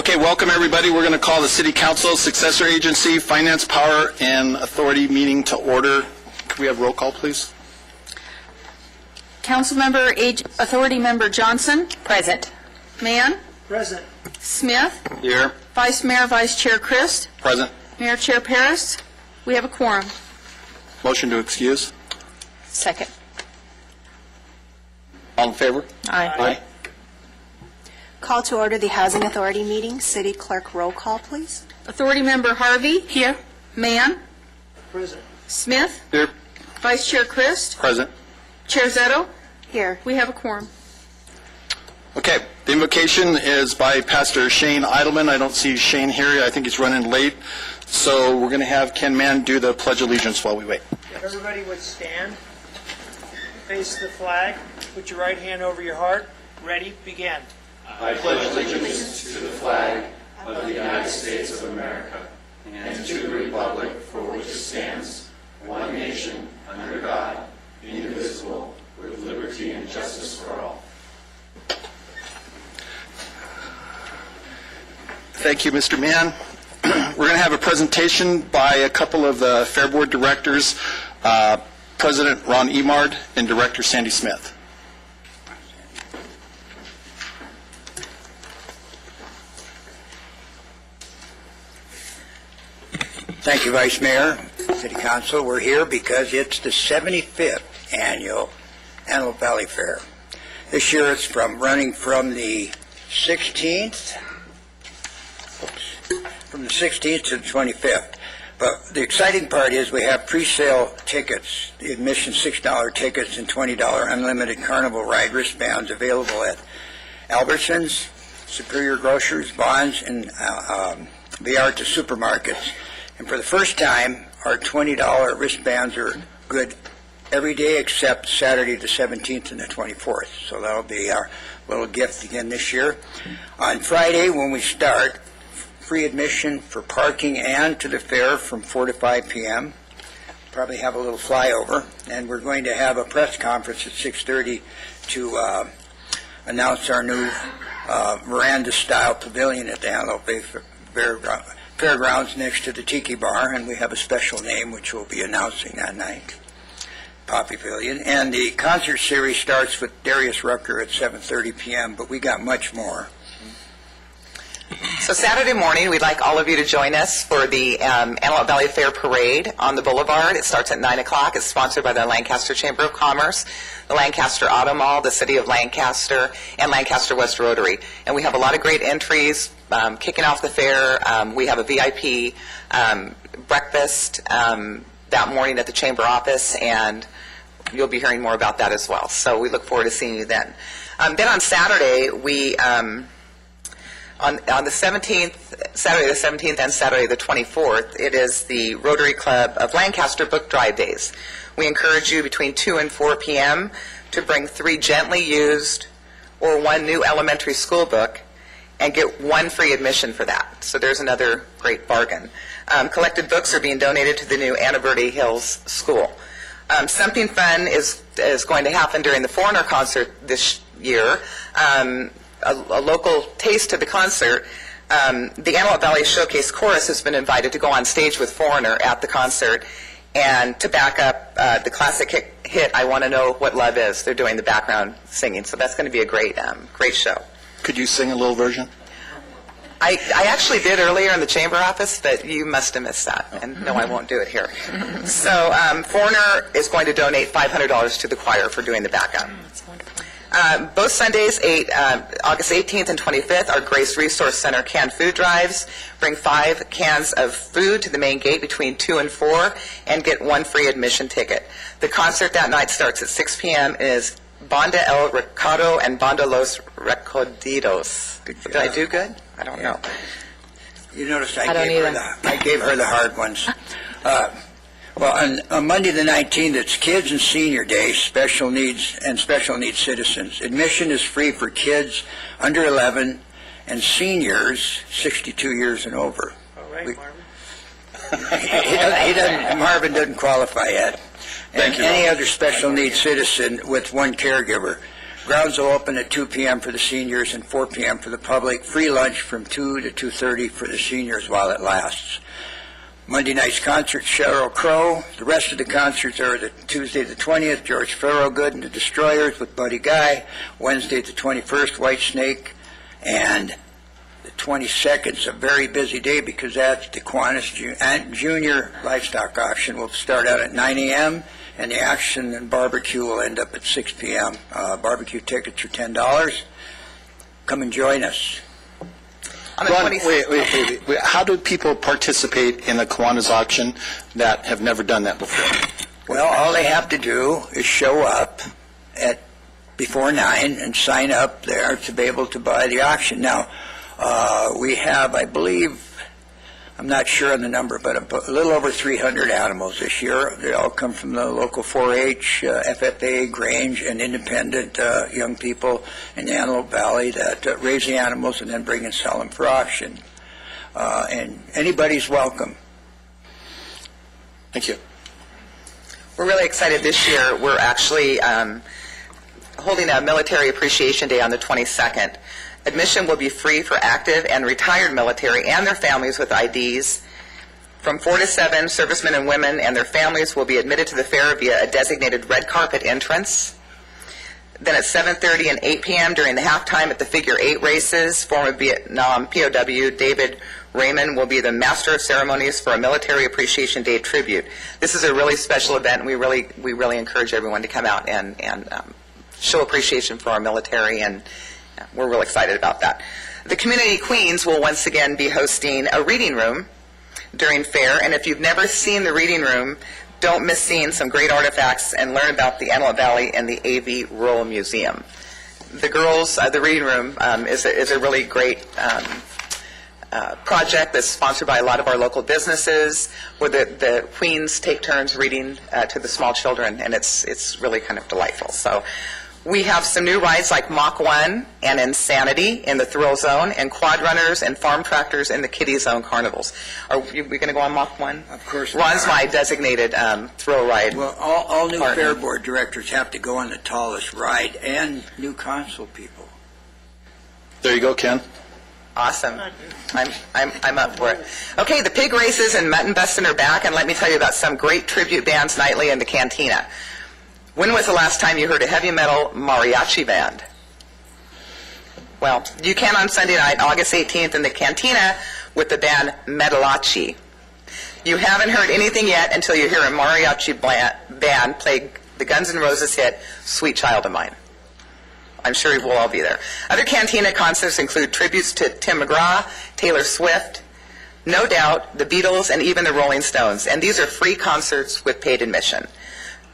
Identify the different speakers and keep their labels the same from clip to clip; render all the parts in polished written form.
Speaker 1: Okay, welcome everybody. We're going to call the City Council Successor Agency Finance, Power, and Authority meeting to order. Could we have roll call, please?
Speaker 2: Councilmember Authority Member Johnson.
Speaker 3: Present.
Speaker 2: Mann.
Speaker 4: Present.
Speaker 2: Smith.
Speaker 1: Here.
Speaker 2: Vice Mayor, Vice Chair Christ.
Speaker 1: Present.
Speaker 2: Mayor Chair Paris. We have a quorum.
Speaker 1: Motion to excuse.
Speaker 3: Second.
Speaker 1: All in favor?
Speaker 3: Aye.
Speaker 5: Call to order the Housing Authority meeting. City Clerk, roll call, please.
Speaker 2: Authority Member Harvey. Here. Mann.
Speaker 4: Present.
Speaker 2: Smith.
Speaker 1: Here.
Speaker 2: Vice Chair Christ.
Speaker 1: Present.
Speaker 2: Chair Zetto.
Speaker 5: Here.
Speaker 2: We have a quorum.
Speaker 1: Okay, the invocation is by Pastor Shane Eidelman. I don't see Shane here. I think he's running late. So we're going to have Ken Mann do the Pledge of Allegiance while we wait.
Speaker 4: If everybody would stand, face the flag, put your right hand over your heart. Ready, begin.
Speaker 6: I pledge allegiance to the flag of the United States of America and to the republic for which it stands, one nation, under God, indivisible, with liberty and justice for all.
Speaker 1: Thank you, Mr. Mann. We're going to have a presentation by a couple of the Fair Board directors, President Ron Emard and Director Sandy Smith.
Speaker 7: Thank you, Vice Mayor, City Council. We're here because it's the 75th annual Antelope Valley Fair. This year it's running from the 16th to the 25th. But the exciting part is we have pre-sale tickets, the admission $6 tickets and $20 unlimited carnival ride wristbands available at Albertsons, Superior Grocers, Bonds, and VR to supermarkets. And for the first time, our $20 wristbands are good every day except Saturday the 17th and the 24th. So that'll be our little gift again this year. On Friday, when we start, free admission for parking and to the fair from 4 to 5 p.m. Probably have a little flyover. And we're going to have a press conference at 6:30 to announce our new veranda-style pavilion at the Antelope Fairgrounds next to the Tiki Bar, and we have a special name which we'll be announcing that night, Poppy Pavilion. And the concert series starts with Darius Rucker at 7:30 p.m., but we got much more.
Speaker 3: So Saturday morning, we'd like all of you to join us for the Antelope Valley Fair Parade on the Boulevard. It starts at 9 o'clock. It's sponsored by the Lancaster Chamber of Commerce, the Lancaster Auto Mall, the City of Lancaster, and Lancaster West Rotary. And we have a lot of great entries kicking off the fair. We have a VIP breakfast that morning at the Chamber office, and you'll be hearing more about that as well. So we look forward to seeing you then. Then on Saturday, we... On the 17th, Saturday the 17th and Saturday the 24th, it is the Rotary Club of Lancaster Book Drive Days. We encourage you between 2 and 4 p.m. to bring 3 gently used or 1 new elementary school book and get 1 free admission for that. So there's another great bargain. Collected books are being donated to the new Anna Verde Hills School. Something fun is going to happen during the Foreigner concert this year. A local taste to the concert. The Antelope Valley Showcase Chorus has been invited to go on stage with Foreigner at the concert and to back up the classic hit, I Want to Know What Love Is. They're doing the background singing, so that's going to be a great show. Could you sing a little version? I actually did earlier in the chamber office, but you must have missed that. And no, I won't do it here. So Foreigner is going to donate $500 to the choir for doing the backup. Both Sundays, August 18th and 25th, are Grace Resource Center canned food drives. Bring 5 cans of food to the main gate between 2 and 4 and get 1 free admission ticket. The concert that night starts at 6 p.m. and is Banda El Recado and Banda Los Recodidos. Did I do good? I don't know.
Speaker 7: You noticed I gave her the hard ones. Well, on Monday the 19th, it's Kids and Senior Day, special needs citizens. Admission is free for kids under 11 and seniors 62 years and over.
Speaker 4: All right, Marvin.
Speaker 7: Marvin doesn't qualify yet.
Speaker 1: Thank you.
Speaker 7: Any other special needs citizen with 1 caregiver. Grounds will open at 2 p.m. for the seniors and 4 p.m. for the public. Free lunch from 2 to 2:30 for the seniors while it lasts. Monday night's concert, Sheryl Crow. The rest of the concerts are Tuesday the 20th, George Thorogood and the Destroyers with Buddy Guy. Wednesday the 21st, White Snake. And the 22nd is a very busy day because that's the Kiwanis Junior Livestock Auction. Will start out at 9 a.m. and the action and barbecue will end up at 6 p.m. Barbecue tickets are $10. Come and join us.
Speaker 3: On the
Speaker 1: Ron,
Speaker 3: 26th.
Speaker 1: wait. How do people participate in the Kiwanis auction that have never done that before?
Speaker 7: Well, all they have to do is show up at before 9 and sign up there to be able to buy the auction. Now, we have, I believe, I'm not sure on the number, but a little over 300 animals this year. They all come from the local 4-H, FFA, Grange, and independent young people in the Antelope Valley that raise the animals and then bring and sell them for auction. And anybody's welcome.
Speaker 1: Thank you.
Speaker 3: We're really excited this year. We're actually holding a Military Appreciation Day on the 22nd. Admission will be free for active and retired military and their families with IDs. From 4 to 7, servicemen and women and their families will be admitted to the fair via a designated red carpet entrance. Then at 7:30 and 8 p.m. during the halftime at the Figure 8 races, former Vietnam POW David Raymond will be the master of ceremonies for a Military Appreciation Day tribute. This is a really special event, and we really encourage everyone to come out and show appreciation for our military, and we're real excited about that. The Community Queens will once again be hosting a reading room during fair, and if you've never seen the reading room, don't miss seeing some great artifacts and learn about the Antelope Valley and the AV Rural Museum. The girls, the reading room is a really great project that's sponsored by a lot of our local businesses, where the queens take turns reading to the small children, and it's really kind of delightful. So we have some new rides like Mach 1 and Insanity in the Thrill Zone, and Quad Runners and Farm Tractors in the Kiddie Zone carnivals. Are we going to go on Mach 1?
Speaker 7: Of course we
Speaker 3: Ron's
Speaker 7: are.
Speaker 3: my designated thrill ride.
Speaker 7: Well, all new
Speaker 3: partner.
Speaker 7: fair board directors have to go on the tallest ride, and new council people.
Speaker 1: There you go, Ken.
Speaker 3: Awesome. I'm up for it. Okay, the pig races and mutton busting are back, and let me tell you about some great tribute bands nightly in the Cantina. When was the last time you heard a heavy metal mariachi band? Well, you can on Sunday night, August 18th, in the Cantina with the band Metalachi. You haven't heard anything yet until you hear a mariachi band play the Guns N' Roses hit, Sweet Child of Mine. I'm sure we'll all be there. Other Cantina concerts include tributes to Tim McGraw, Taylor Swift, No Doubt, the Beatles, and even the Rolling Stones. And these are free concerts with paid admission.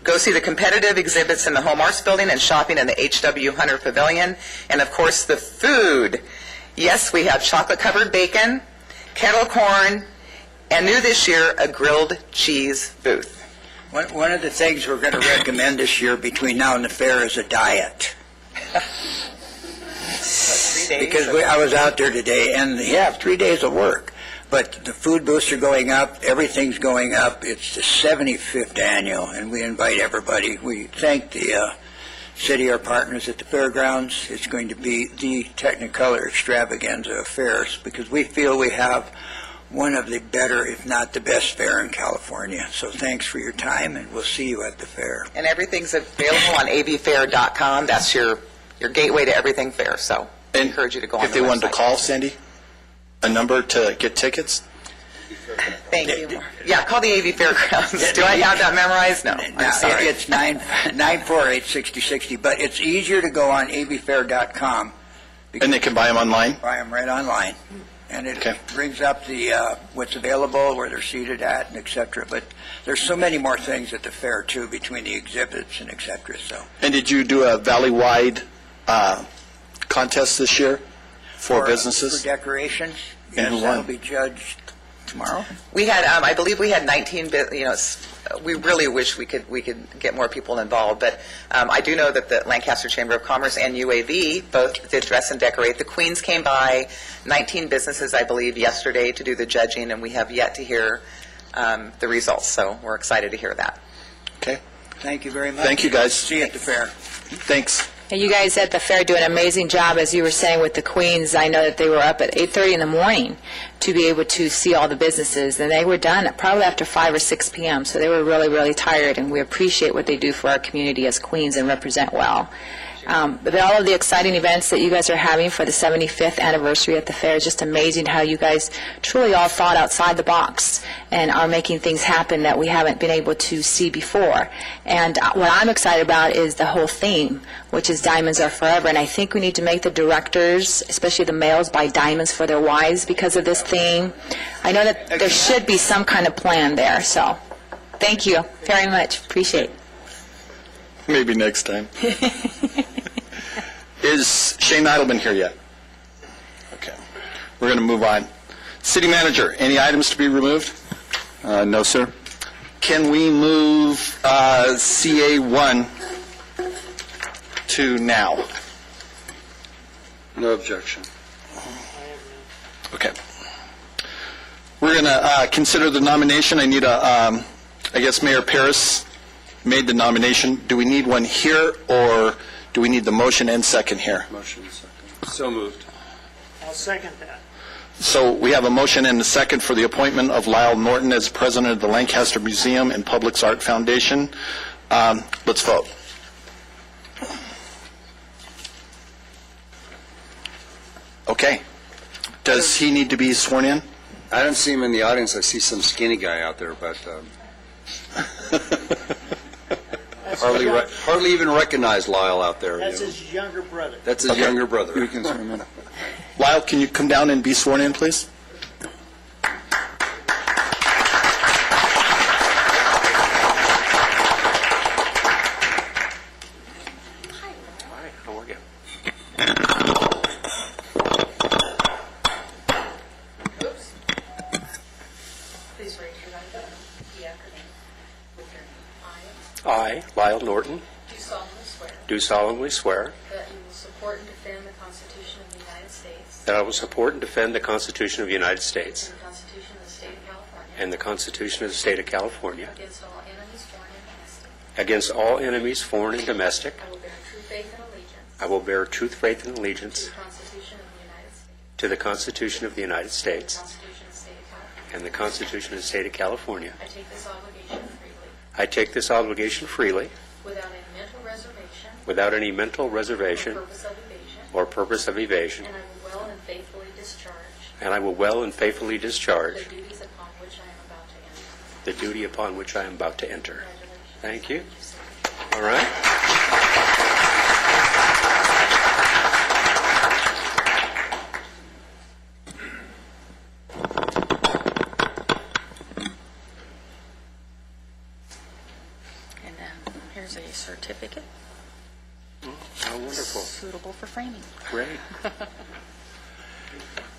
Speaker 3: Go see the competitive exhibits in the Home Arts Building and shopping in the H.W. Hunter Pavilion. And, of course, the food. Yes, we have chocolate-covered bacon, kettle corn, and new this year, a grilled cheese booth.
Speaker 7: One of the things we're going to recommend this year between now and the fair is a diet.
Speaker 3: 3 days.
Speaker 7: Because I was out there today, and 3 days of work. But the food booths are going up, everything's going up. It's the 75th annual, and we invite everybody. We thank the city, our partners at the fairgrounds. It's going to be the Technicolor extravaganza of fairs, because we feel we have one of the better, if not the best fair in California. So thanks for your time, and we'll see you at the fair.
Speaker 3: And everything's available on avfair.com. That's your gateway to everything fair. So I encourage you to go on
Speaker 1: If
Speaker 3: the
Speaker 1: they wanted to
Speaker 3: website.
Speaker 1: call, Sandy, a number to get tickets?
Speaker 3: Thank you. Yeah, call the AV Fairgrounds. Do I have that memorized? No. I'm sorry.
Speaker 7: It's 948-6060, but it's easier to go on avfair.com.
Speaker 1: And they can buy them online?
Speaker 7: Buy them right online. And it
Speaker 1: Okay.
Speaker 7: brings up the what's available, where they're seated at, and et cetera. But there's so many more things at the fair, too, between the exhibits and et cetera. So
Speaker 1: And did you do a valley-wide contest this year for
Speaker 7: For
Speaker 1: businesses?
Speaker 7: decorations,
Speaker 1: And who
Speaker 7: yes,
Speaker 1: won?
Speaker 7: that'll be judged tomorrow.
Speaker 3: We had, I believe we had 19, we really wish we could get more people involved, but I do know that the Lancaster Chamber of Commerce and UAV both did dress and decorate. The Queens came by, 19 businesses, I believe, yesterday to do the judging, and we have yet to hear the results, so we're excited to hear that.
Speaker 1: Okay.
Speaker 7: Thank you very much.
Speaker 1: Thank you, guys.
Speaker 7: See you at the fair.
Speaker 1: Thanks.
Speaker 8: And you guys at the fair do an amazing job, as you were saying, with the queens. I know that they were up at 8:30 in the morning to be able to see all the businesses, and they were done probably after 5 or 6 p.m., so they were really, really tired, and we appreciate what they do for our community as queens and represent well. But all of the exciting events that you guys are having for the 75th anniversary at the fair is just amazing how you guys truly all thought outside the box and are making things happen that we haven't been able to see before. And what I'm excited about is the whole theme, which is Diamonds Are Forever. And I think we need to make the directors, especially the males, buy diamonds for their wives because of this theme. I know that there should be some kind of plan there. So thank you very much. Appreciate it.
Speaker 1: Maybe next time. Is Shane Idleman here yet? Okay. We're going to move on. City Manager, any items to be removed?
Speaker 6: No, sir.
Speaker 1: Can we move CA1 to now?
Speaker 6: No objection.
Speaker 1: Okay. We're going to consider the nomination. I need I guess Mayor Paris made the nomination. Do we need one here, or do we need the motion and second here?
Speaker 6: Motion second. So moved.
Speaker 4: I'll second that.
Speaker 1: So we have a motion and a second for the appointment of Lyle Norton as president of the Lancaster Museum and Public Art Foundation. Let's vote. Okay. Does he need to be sworn in?
Speaker 6: I don't see him in the audience. I see some skinny guy out there, but hardly even recognize Lyle out there.
Speaker 4: That's his younger brother.
Speaker 6: That's his younger brother.
Speaker 1: Lyle, can you come down and be sworn in, please?
Speaker 6: How are you?
Speaker 9: Please raise your right hand. Repeat after me. With your name.
Speaker 10: I, Lyle Norton,
Speaker 9: Do solemnly swear
Speaker 10: do solemnly swear
Speaker 9: that you will support and defend the Constitution of the United States
Speaker 10: that I will support and defend the Constitution of the United States
Speaker 9: and the Constitution of the State of California
Speaker 10: and the Constitution of the State of California
Speaker 9: against all enemies, foreign and domestic.
Speaker 10: against all enemies, foreign and domestic.
Speaker 9: I will bear true faith and allegiance
Speaker 10: I will bear truth, faith, and allegiance
Speaker 9: to the Constitution of the United States
Speaker 10: to the Constitution of the United States
Speaker 9: and the Constitution of the State of California.
Speaker 10: and the Constitution of the State of California.
Speaker 9: I take this obligation freely
Speaker 10: I take this obligation freely
Speaker 9: without any mental reservation
Speaker 10: without any mental reservation
Speaker 9: or purpose of evasion,
Speaker 10: or purpose of evasion,
Speaker 9: and I will well and faithfully discharge
Speaker 10: and I will well and faithfully discharge
Speaker 9: the duties upon which I am about to enter.
Speaker 10: the duty upon which I am about to enter.
Speaker 9: Congratulations.
Speaker 10: Thank you.
Speaker 9: sir.
Speaker 10: All right.
Speaker 9: And here's a certificate
Speaker 10: How wonderful.
Speaker 9: suitable for framing.
Speaker 10: Great.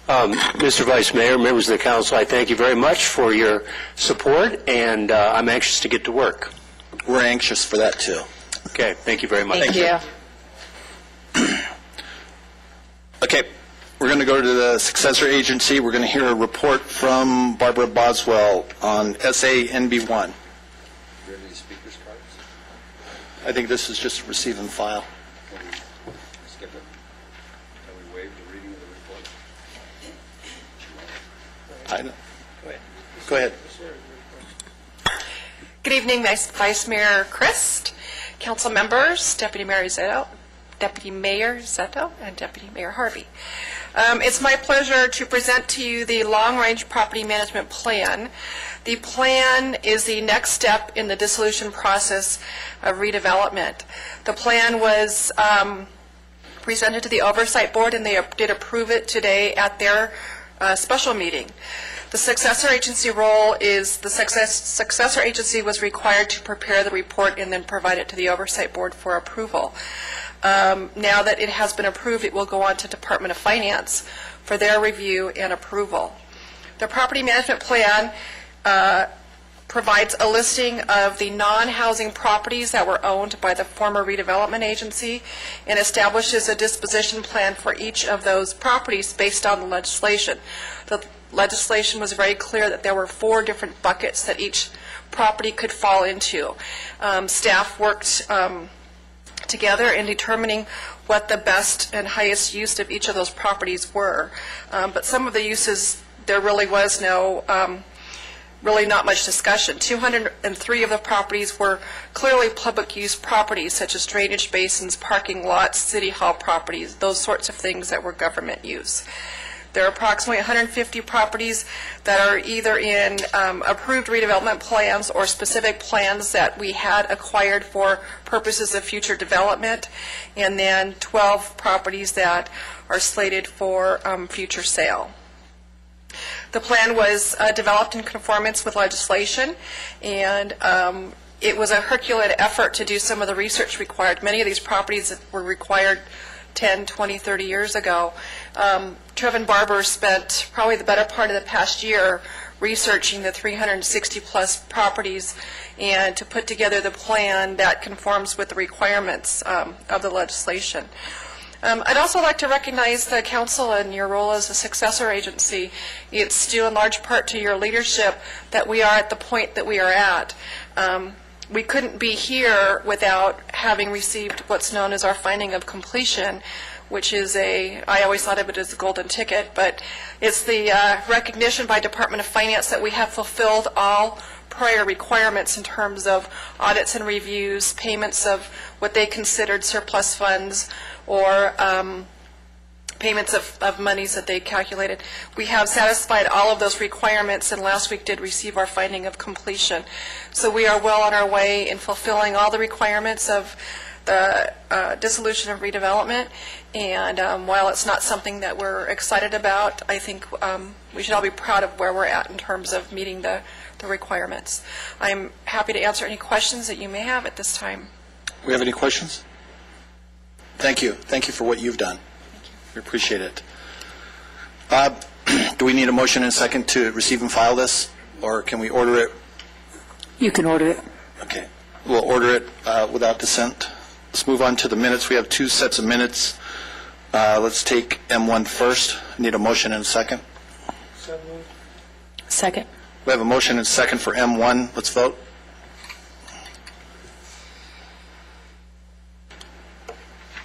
Speaker 10: Mr. Vice Mayor, members of the council, I thank you very much for your support, and I'm anxious to get to work.
Speaker 1: We're anxious for that, too.
Speaker 10: Okay, thank you very much.
Speaker 8: Thank you.
Speaker 1: Okay, we're going to go to the successor agency. We're going to hear a report from Barbara Boswell on SANB1.
Speaker 6: Do you have any speakers cards?
Speaker 1: I think this is just receive and file.
Speaker 6: Can we skip it? Can we waive the reading of the report?
Speaker 1: Go ahead.
Speaker 11: Good evening, Vice Mayor Christ, council members, Deputy Mayor Zetto, and Deputy Mayor Harvey. It's my pleasure to present to you the Long-Range Property Management Plan. The plan is the next step in the dissolution process of redevelopment. The plan was presented to the Oversight Board, and they did approve it today at their special meeting. The successor agency role is the successor agency was required to prepare the report and then provide it to the Oversight Board for approval. Now that it has been approved, it will go on to Department of Finance for their review and approval. The property management plan provides a listing of the non-housing properties that were owned by the former redevelopment agency and establishes a disposition plan for each of those properties based on the legislation. The legislation was very clear that there were 4 different buckets that each property could fall into. Staff worked together in determining what the best and highest use of each of those properties were. But some of the uses, there really was really not much discussion. 203 of the properties were clearly public use properties, such as drainage basins, parking lots, city hall properties, those sorts of things that were government use. There are approximately 150 properties that are either in approved redevelopment plans or specific plans that we had acquired for purposes of future development, and then 12 properties that are slated for future sale. The plan was developed in conformance with legislation, and it was a Herculean effort to do some of the research required. Many of these properties were required 10, 20, 30 years ago. Trevin Barber spent probably the better part of the past year researching the 360-plus properties and to put together the plan that conforms with the requirements of the legislation. I'd also like to recognize the council and your role as a successor agency. It's due in large part to your leadership that we are at the point that we are at. We couldn't be here without having received what's known as our finding of completion, which is I always thought of it as a golden ticket, but it's the recognition by Department of Finance that we have fulfilled all prior requirements in terms of audits and reviews, payments of what they considered surplus funds, or payments of monies that they calculated. We have satisfied all of those requirements, and last week did receive our finding of completion. So we are well on our way in fulfilling all the requirements of the dissolution of redevelopment, and while it's not something that we're excited about, I think we should all be proud of where we're at in terms of meeting the requirements. I'm happy to answer any questions that you may have at this time.
Speaker 1: We have any questions? Thank you. Thank you for what you've done. We appreciate it. Do we need a motion and a second to receive and file this, or can we order it?
Speaker 8: You can order it.
Speaker 1: Okay. We'll order it without dissent. Let's move on to the minutes. We have two sets of minutes. Let's take M1 first. Need a motion and a second.
Speaker 4: So moved.
Speaker 8: Second.
Speaker 1: We have a motion and a second for M1. Let's vote.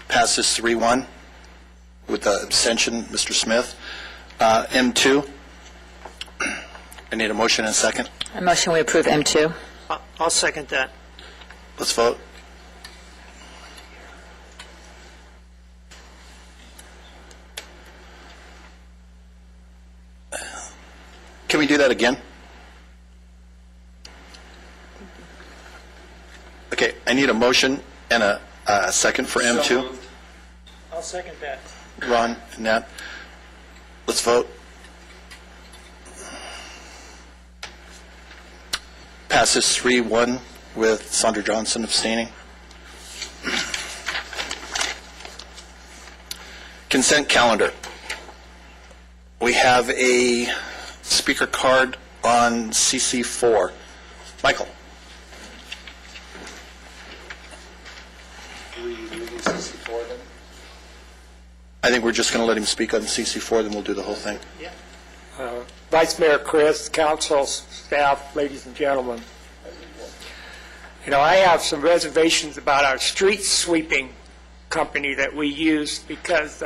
Speaker 1: Passes 3-1 with the abstention, Mr. Smith. M2. I need a motion and a second.
Speaker 8: A motion we approve M2.
Speaker 4: I'll second that.
Speaker 1: Let's vote. Can we do that again? Okay, I need a motion and a second for M2.
Speaker 4: So moved. I'll second that.
Speaker 1: Ron and Nat. Let's vote. Passes 3-1 with Sandra Johnson abstaining. Consent calendar. We have a speaker card on CC4. Michael.
Speaker 6: Are we moving CC4 then?
Speaker 1: I think we're just going to let him speak on CC4, then we'll do the whole thing.
Speaker 12: Vice Mayor Chris, council, staff, ladies and gentlemen. You know, I have some reservations about our street sweeping company that we use because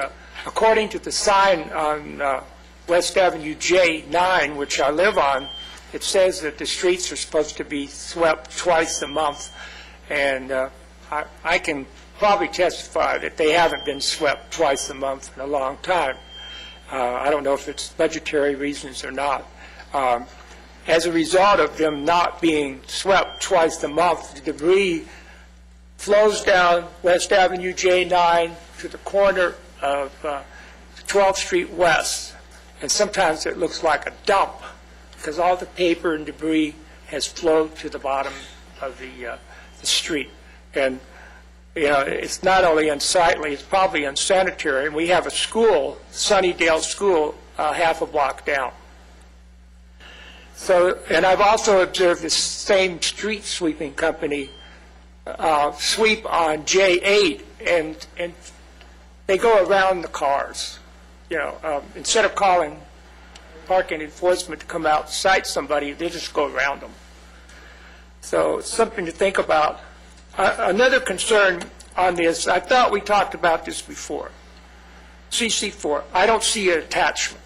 Speaker 12: according to the sign on West Avenue J9, which I live on, it says that the streets are supposed to be swept twice a month, and I can probably testify that they haven't been swept twice a month in a long time. I don't know if it's budgetary reasons or not. As a result of them not being swept twice a month, the debris flows down West Avenue J9 to the corner of 12th Street West, and sometimes it looks like a dump because all the paper and debris has flowed to the bottom of the street. And you know, it's not only unsightly, it's probably unsanitary. And we have a school, Sunnydale School, half a block down. So, and I've also observed this same street sweeping company sweep on J8, and they go around the cars. You know, instead of calling parking enforcement to come out and cite somebody, they just go around them. So it's something to think about. Another concern on this. I thought we talked about this before. CC4, I don't see an attachment.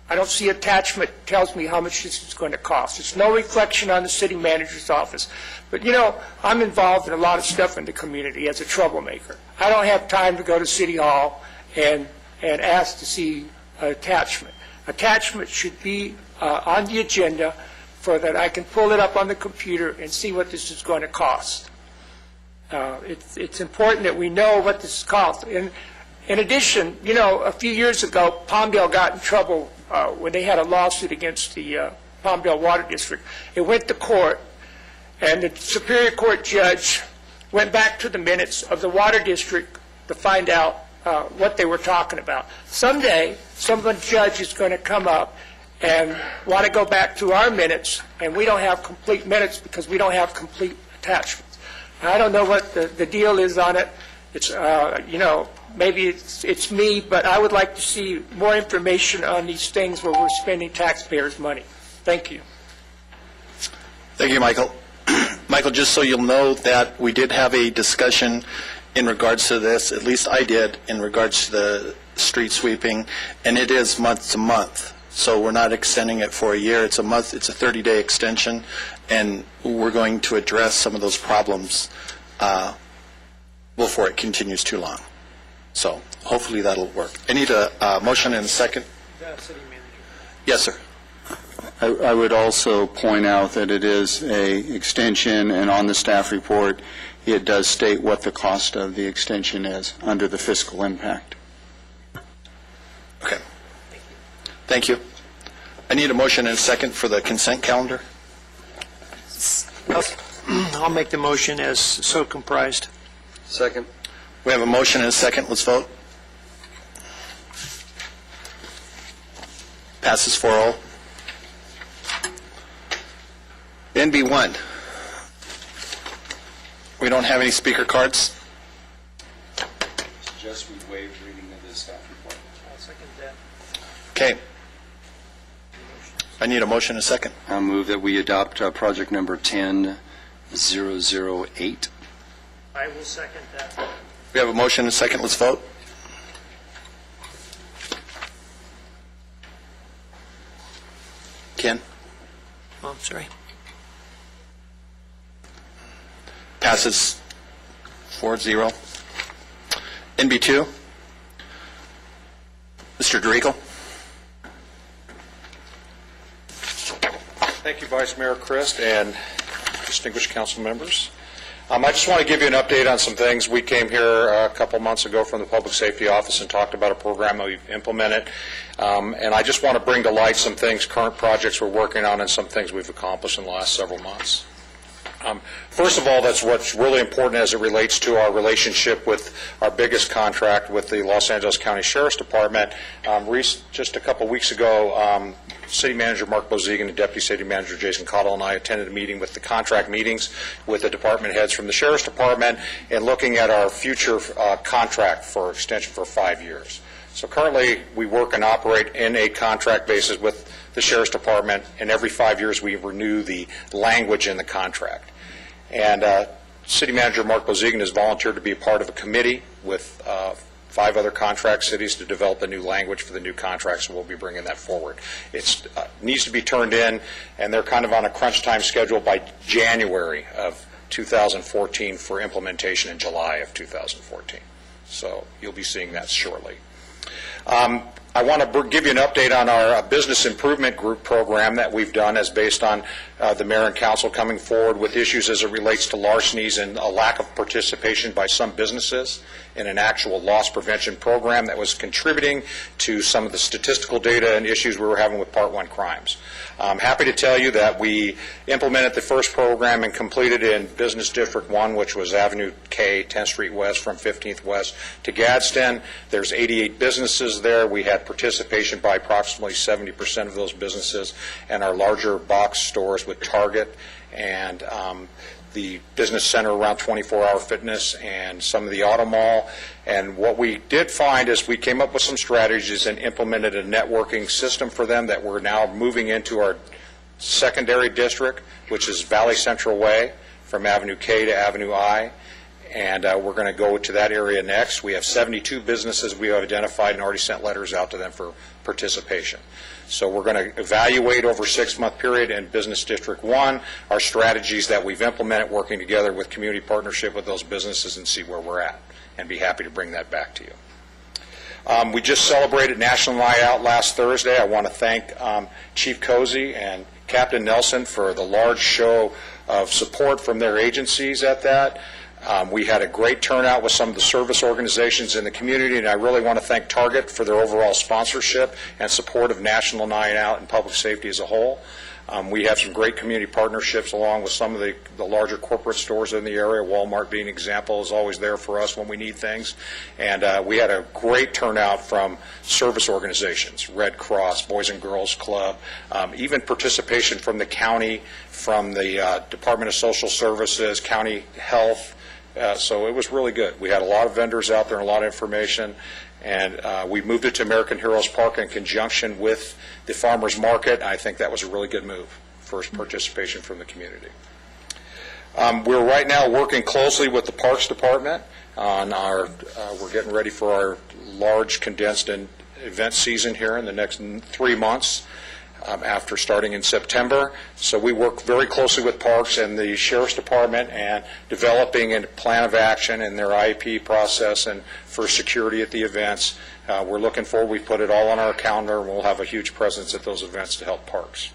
Speaker 12: I don't see attachment that tells me how much this is going to cost. It's no reflection on the city manager's office. But, you know, I'm involved in a lot of stuff in the community as a troublemaker. I don't have time to go to City Hall and ask to see an attachment. Attachment should be on the agenda so that I can pull it up on the computer and see what this is going to cost. It's important that we know what this costs. In addition, you know, a few years ago, Palmdale got in trouble when they had a lawsuit against the Palmdale Water District. It went to court, and the Superior Court judge went back to the minutes of the Water District to find out what they were talking about. Someday, some judge is going to come up and want to go back to our minutes, and we don't have complete minutes because we don't have complete attachments. I don't know what the deal is on it. It's, you know, maybe it's me, but I would like to see more information on these things where we're spending taxpayers' money. Thank you.
Speaker 1: Thank you, Michael. Michael, just so you'll know that we did have a discussion in regards to this, at least I did, in regards to the street sweeping, and it is month to month. So we're not extending it for a year. It's a month. It's a 30-day extension, and we're going to address some of those problems before it continues too long. So hopefully that'll work. I need a motion and a second.
Speaker 4: City manager.
Speaker 1: Yes, sir.
Speaker 6: I would also point out that it is a extension, and on the staff report, it does state what the cost of the extension is under the fiscal impact.
Speaker 1: Okay. Thank you. I need a motion and a second for the consent calendar.
Speaker 4: I'll make the motion as so comprised.
Speaker 6: Second.
Speaker 1: We have a motion and a second. Let's vote. Passes 4-0. NB1. We don't have any speaker cards.
Speaker 6: Suggest we waive reading of the staff report.
Speaker 4: I'll second that.
Speaker 1: Okay. I need a motion and a second.
Speaker 6: I'll move that we adopt project number 10008.
Speaker 4: I will second that.
Speaker 1: We have a motion and a second. Let's vote. Ken?
Speaker 4: Oh, I'm sorry.
Speaker 1: Passes 4-0. NB2. Mr. Dorico.
Speaker 13: Thank you, Vice Mayor Christ and distinguished council members. I just want to give you an update on some things. We came here a couple months ago from the Public Safety Office and talked about a program that we've implemented. And I just want to bring to light some things, current projects we're working on, and some things we've accomplished in the last several months. First of all, that's what's really important as it relates to our relationship with our biggest contract with the Los Angeles County Sheriff's Department. Just a couple weeks ago, City Manager Mark Bozigan and Deputy City Manager Jason Cottle and I attended a meeting with the contract meetings with the department heads from the Sheriff's Department and looking at our future contract for extension for 5 years. So currently, we work and operate in a contract basis with the Sheriff's Department, and every 5 years we renew the language in the contract. And City Manager Mark Bozigan has volunteered to be a part of a committee with 5 other contract cities to develop a new language for the new contracts, and we'll be bringing that forward. It needs to be turned in, and they're kind of on a crunch time schedule by January of 2014 for implementation in July of 2014. So you'll be seeing that shortly. I want to give you an update on our Business Improvement Group program that we've done as based on the Mayor and Council coming forward with issues as it relates to larcenies and a lack of participation by some businesses in an actual loss prevention program that was contributing to some of the statistical data and issues we were having with Part 1 crimes. I'm happy to tell you that we implemented the first program and completed in Business District 1, which was Avenue K, 10th Street West from 15th West to Gadsden. There's 88 businesses there. We had participation by approximately 70% of those businesses, and our larger box stores with Target and the business center around 24-hour fitness and some of the auto mall. And what we did find is we came up with some strategies and implemented a networking system for them that we're now moving into our secondary district, which is Valley Central Way from Avenue K to Avenue I. and we're going to go to that area next. We have 72 businesses we have identified and already sent letters out to them for participation. So we're going to evaluate over a 6-month period in Business District 1 our strategies that we've implemented working together with community partnership with those businesses and see where we're at, and be happy to bring that back to you. We just celebrated National Night Out last Thursday. I want to thank Chief Cozy and Captain Nelson for the large show of support from their agencies at that. We had a great turnout with some of the service organizations in the community, and I really want to thank Target for their overall sponsorship and support of National Night Out and public safety as a whole. We have some great community partnerships along with some of the larger corporate stores in the area. Walmart being an example is always there for us when we need things. And we had a great turnout from service organizations, Red Cross, Boys and Girls Club, even participation from the county, from the Department of Social Services, County Health. So it was really good. We had a lot of vendors out there and a lot of information. And we moved it to American Heroes Park in conjunction with the farmers market. I think that was a really good move for participation from the community. We're right now working closely with the Parks Department on our, we're getting ready for our large condensed event season here in the next 3 months. After starting in September. So we work very closely with Parks and the Sheriff's Department and developing a plan of action in their IEP process and for security at the events. We're looking forward. We've put it all on our calendar, and we'll have a huge presence at those events to help Parks.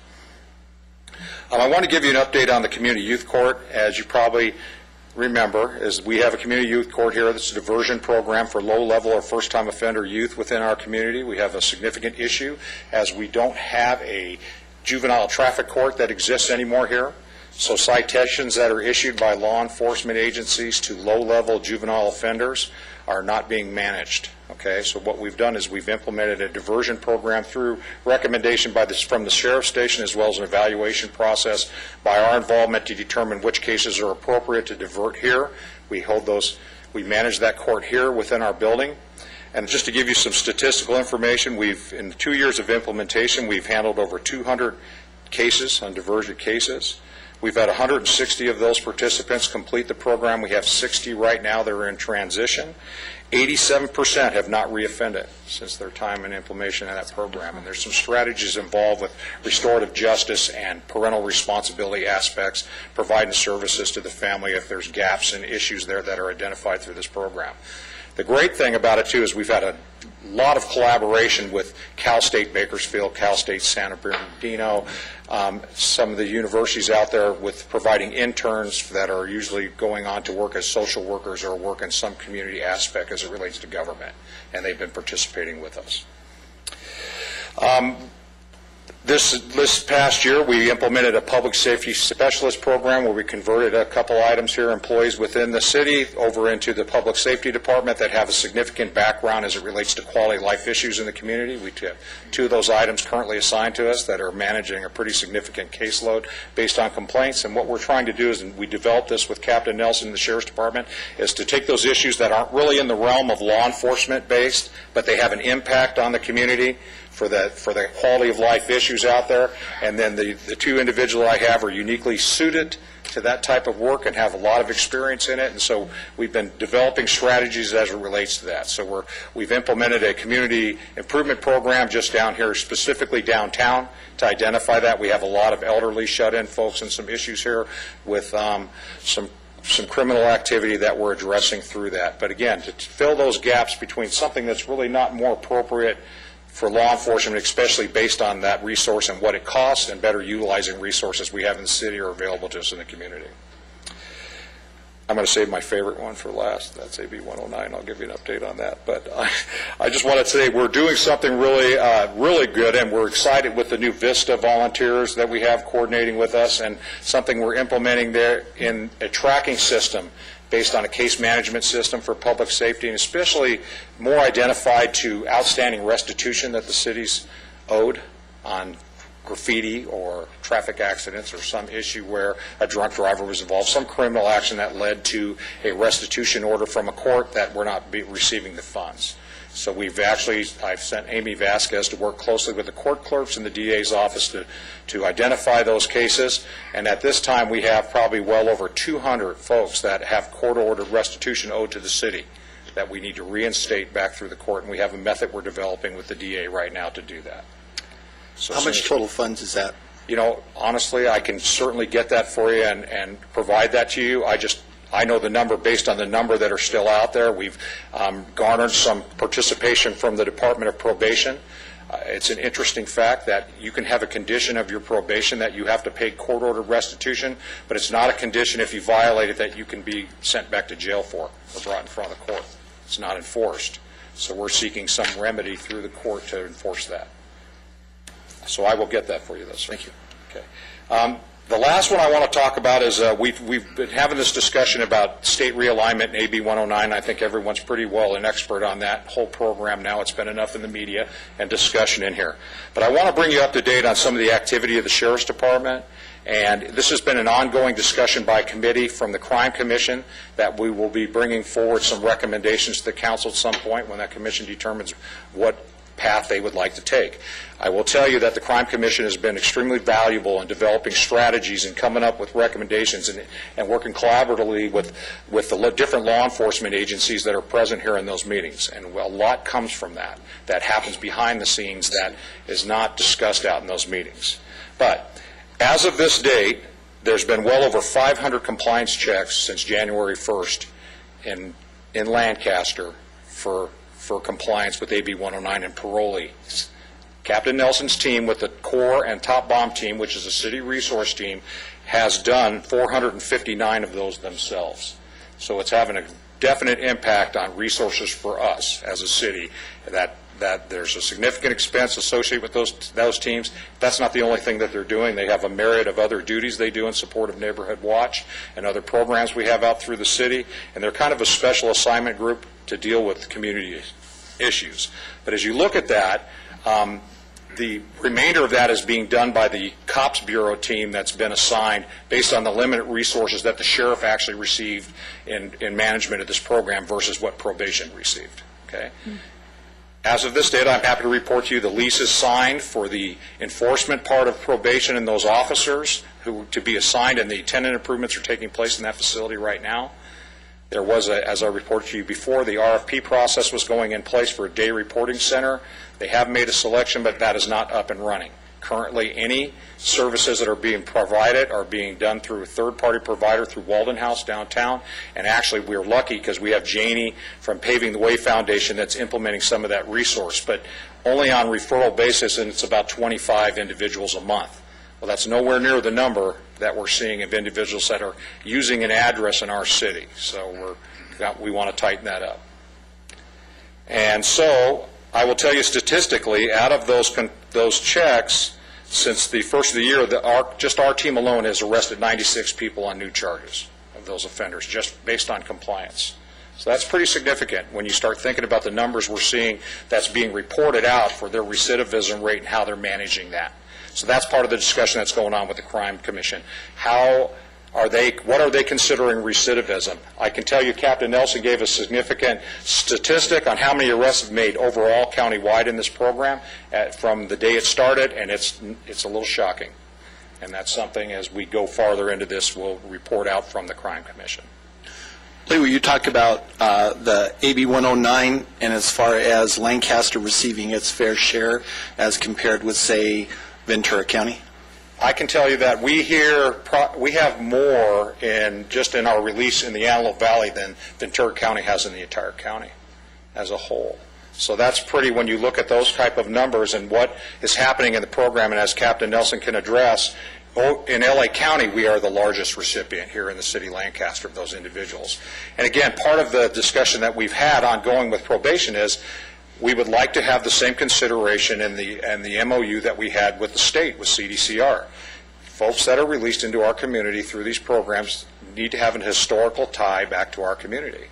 Speaker 13: I want to give you an update on the Community Youth Court. As you probably remember, is we have a community youth court here that's a diversion program for low-level or first-time offender youth within our community. We have a significant issue as we don't have a juvenile traffic court that exists anymore here. So citations that are issued by law enforcement agencies to low-level juvenile offenders are not being managed. Okay, so what we've done is we've implemented a diversion program through recommendation from the sheriff's station, as well as an evaluation process by our involvement to determine which cases are appropriate to divert here. We manage that court here within our building. And just to give you some statistical information, in 2 years of implementation, we've handled over 200 cases on diversion cases. We've had 160 of those participants complete the program. We have 60 right now that are in transition. 87% have not reoffended since their time in implementation of that program. And there's some strategies involved with restorative justice and parental responsibility aspects, providing services to the family if there's gaps and issues there that are identified through this program. The great thing about it, too, is we've had a lot of collaboration with Cal State Bakersfield, Cal State San Bernardino, some of the universities out there with providing interns that are usually going on to work as social workers or work in some community aspect as it relates to government, and they've been participating with us. This past year, we implemented a public safety specialist program where we converted a couple items here, employees within the city, over into the public safety department that have a significant background as it relates to quality of life issues in the community. We have 2 of those items currently assigned to us that are managing a pretty significant caseload based on complaints. And what we're trying to do is, and we developed this with Captain Nelson in the Sheriff's Department, is to take those issues that aren't really in the realm of law enforcement based, but they have an impact on the community, for the quality of life issues out there, and then the 2 individuals I have are uniquely suited to that type of work and have a lot of experience in it, and so we've been developing strategies as it relates to that. So we've implemented a community improvement program just down here, specifically downtown, to identify that. We have a lot of elderly shut-in folks and some issues here with some criminal activity that we're addressing through that. But again, to fill those gaps between something that's really not more appropriate for law enforcement, especially based on that resource and what it costs, and better utilizing resources we have in the city or available to us in the community. I'm going to save my favorite one for last. That's AB 109. I'll give you an update on that. But I just want to say we're doing something really, really good, and we're excited with the new VISTA volunteers that we have coordinating with us, and something we're implementing there in a tracking system based on a case management system for public safety, and especially more identified to outstanding restitution that the city's owed on graffiti or traffic accidents or some issue where a drunk driver was involved, some criminal action that led to a restitution order from a court that we're not receiving the funds. So I've sent Amy Vasquez to work closely with the court clerks in the DA's office to identify those cases. And at this time, we have probably well over 200 folks that have court-ordered restitution owed to the city that we need to reinstate back through the court. And we have a method we're developing with the DA right now to do that. So
Speaker 1: How much total funds is that?
Speaker 13: Honestly, I can certainly get that for you and provide that to you. I know the number based on the number that are still out there. We've garnered some participation from the Department of Probation. It's an interesting fact that you can have a condition of your probation that you have to pay court-ordered restitution, but it's not a condition if you violate it that you can be sent back to jail for or brought in front of the court. It's not enforced. So we're seeking some remedy through the court to enforce that. So I will get that for you, though, sir.
Speaker 1: Thank you.
Speaker 13: Okay. The last one I want to talk about is we've been having this discussion about state realignment and AB 109. I think everyone's pretty well an expert on that whole program now. It's been enough in the media and discussion in here. But I want to bring you up to date on some of the activity of the Sheriff's Department. And this has been an ongoing discussion by committee from the Crime Commission that we will be bringing forward some recommendations to the council at some point when that commission determines what path they would like to take. I will tell you that the Crime Commission has been extremely valuable in developing strategies and coming up with recommendations and working collaboratively with the different law enforcement agencies that are present here in those meetings. And a lot comes from that happens behind the scenes that is not discussed out in those meetings. But as of this date, there's been well over 500 compliance checks since January 1st in Lancaster for compliance with AB 109 and parolees. Captain Nelson's team with the core and top bomb team, which is a city resource team, has done 459 of those themselves. So it's having a definite impact on resources for us as a city, that there's a significant expense associated with those teams. That's not the only thing that they're doing. They have a myriad of other duties they do in support of Neighborhood Watch and other programs we have out through the city, and they're kind of a special assignment group to deal with community issues. But as you look at that, the remainder of that is being done by the Cops Bureau team that's been assigned based on the limited resources that the sheriff actually received in management of this program versus what probation received. Okay. As of this date, I'm happy to report to you the lease is signed for the enforcement part of probation and those officers who to be assigned, and the tenant improvements are taking place in that facility right now. There was, as I reported to you before, the RFP process was going in place for a day reporting center. They have made a selection, but that is not up and running. Currently, any services that are being provided are being done through a third-party provider through Walden House downtown. And actually, we're lucky because we have Janie from Paving the Way Foundation that's implementing some of that resource, but only on referral basis, and it's about 25 individuals a month. Well, that's nowhere near the number that we're seeing of individuals that are using an address in our city. So we want to tighten that up. And so I will tell you statistically, out of those checks, since the first of the year, just our team alone has arrested 96 people on new charges of those offenders, just based on compliance. So that's pretty significant when you start thinking about the numbers we're seeing that's being reported out for their recidivism rate and how they're managing that. So that's part of the discussion that's going on with the Crime Commission. What are they considering recidivism? I can tell you Captain Nelson gave a significant statistic on how many arrests have made overall countywide in this program from the day it started, and it's a little shocking. And that's something, as we go farther into this, we'll report out from the Crime Commission.
Speaker 1: Lewa, you talked about the AB 109 and as far as Lancaster receiving its fair share as compared with, say, Ventura County?
Speaker 13: I can tell you that we have more in our release in the Antelope Valley than Ventura County has in the entire county as a whole. So that's pretty, when you look at those type of numbers and what is happening in the program, and as Captain Nelson can address, in LA County, we are the largest recipient here in the city of Lancaster of those individuals. And again, part of the discussion that we've had ongoing with probation is we would like to have the same consideration in the MOU that we had with the state, with CDCR. Folks that are released into our community through these programs need to have an historical tie back to our community.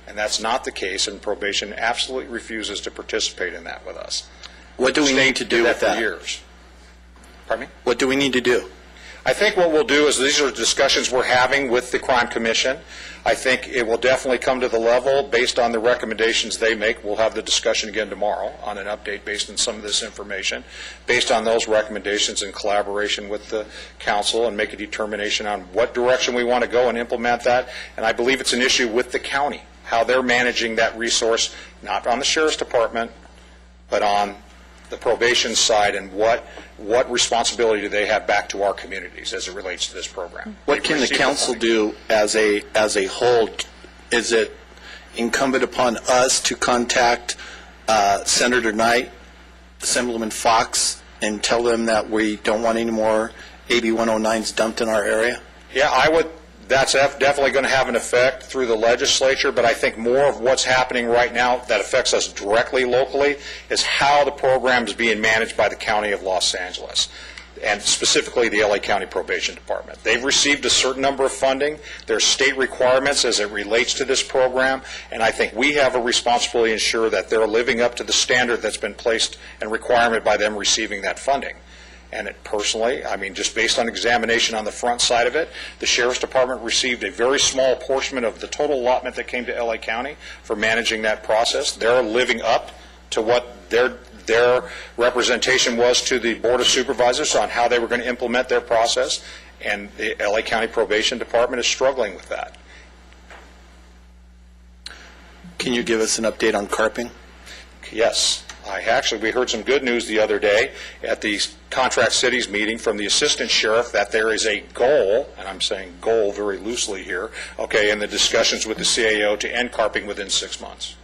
Speaker 13: And that's not the case, and probation absolutely refuses to participate in that with us.
Speaker 1: What do we need to do with that?
Speaker 13: For years. Pardon me?
Speaker 1: What do we need to do?
Speaker 13: I think what we'll do is these are discussions we're having with the Crime Commission. I think it will definitely come to the level based on the recommendations they make. We'll have the discussion again tomorrow on an update based on some of this information, based on those recommendations in collaboration with the council, and make a determination on what direction we want to go and implement that. And I believe it's an issue with the county, how they're managing that resource, not on the sheriff's department, but on the probation side, and what responsibility do they have back to our communities as it relates to this program.
Speaker 1: What can the council do as a whole? Is it incumbent upon us to contact Senator Knight, Assemblyman Fox, and tell them that we don't want any more AB 109s dumped in our area?
Speaker 13: Yeah, I would. That's definitely going to have an effect through the legislature, but I think more of what's happening right now that affects us directly locally is how the program is being managed by the County of Los Angeles, and specifically the LA County Probation Department. They've received a certain number of funding. There's state requirements as it relates to this program, and I think we have a responsibility to ensure that they're living up to the standard that's been placed and requirement by them receiving that funding. And personally, I mean, just based on examination on the front side of it, the Sheriff's Department received a very small portion of the total allotment that came to LA County for managing that process. They're living up to what their representation was to the Board of Supervisors on how they were going to implement their process, and the LA County Probation Department is struggling with that.
Speaker 1: Can you give us an update on carping?
Speaker 13: Yes. We heard some good news the other day at the Contract Cities meeting from the Assistant Sheriff that there is a goal, and I'm saying goal very loosely here, okay, in the discussions with the CAO to end carping within 6 months.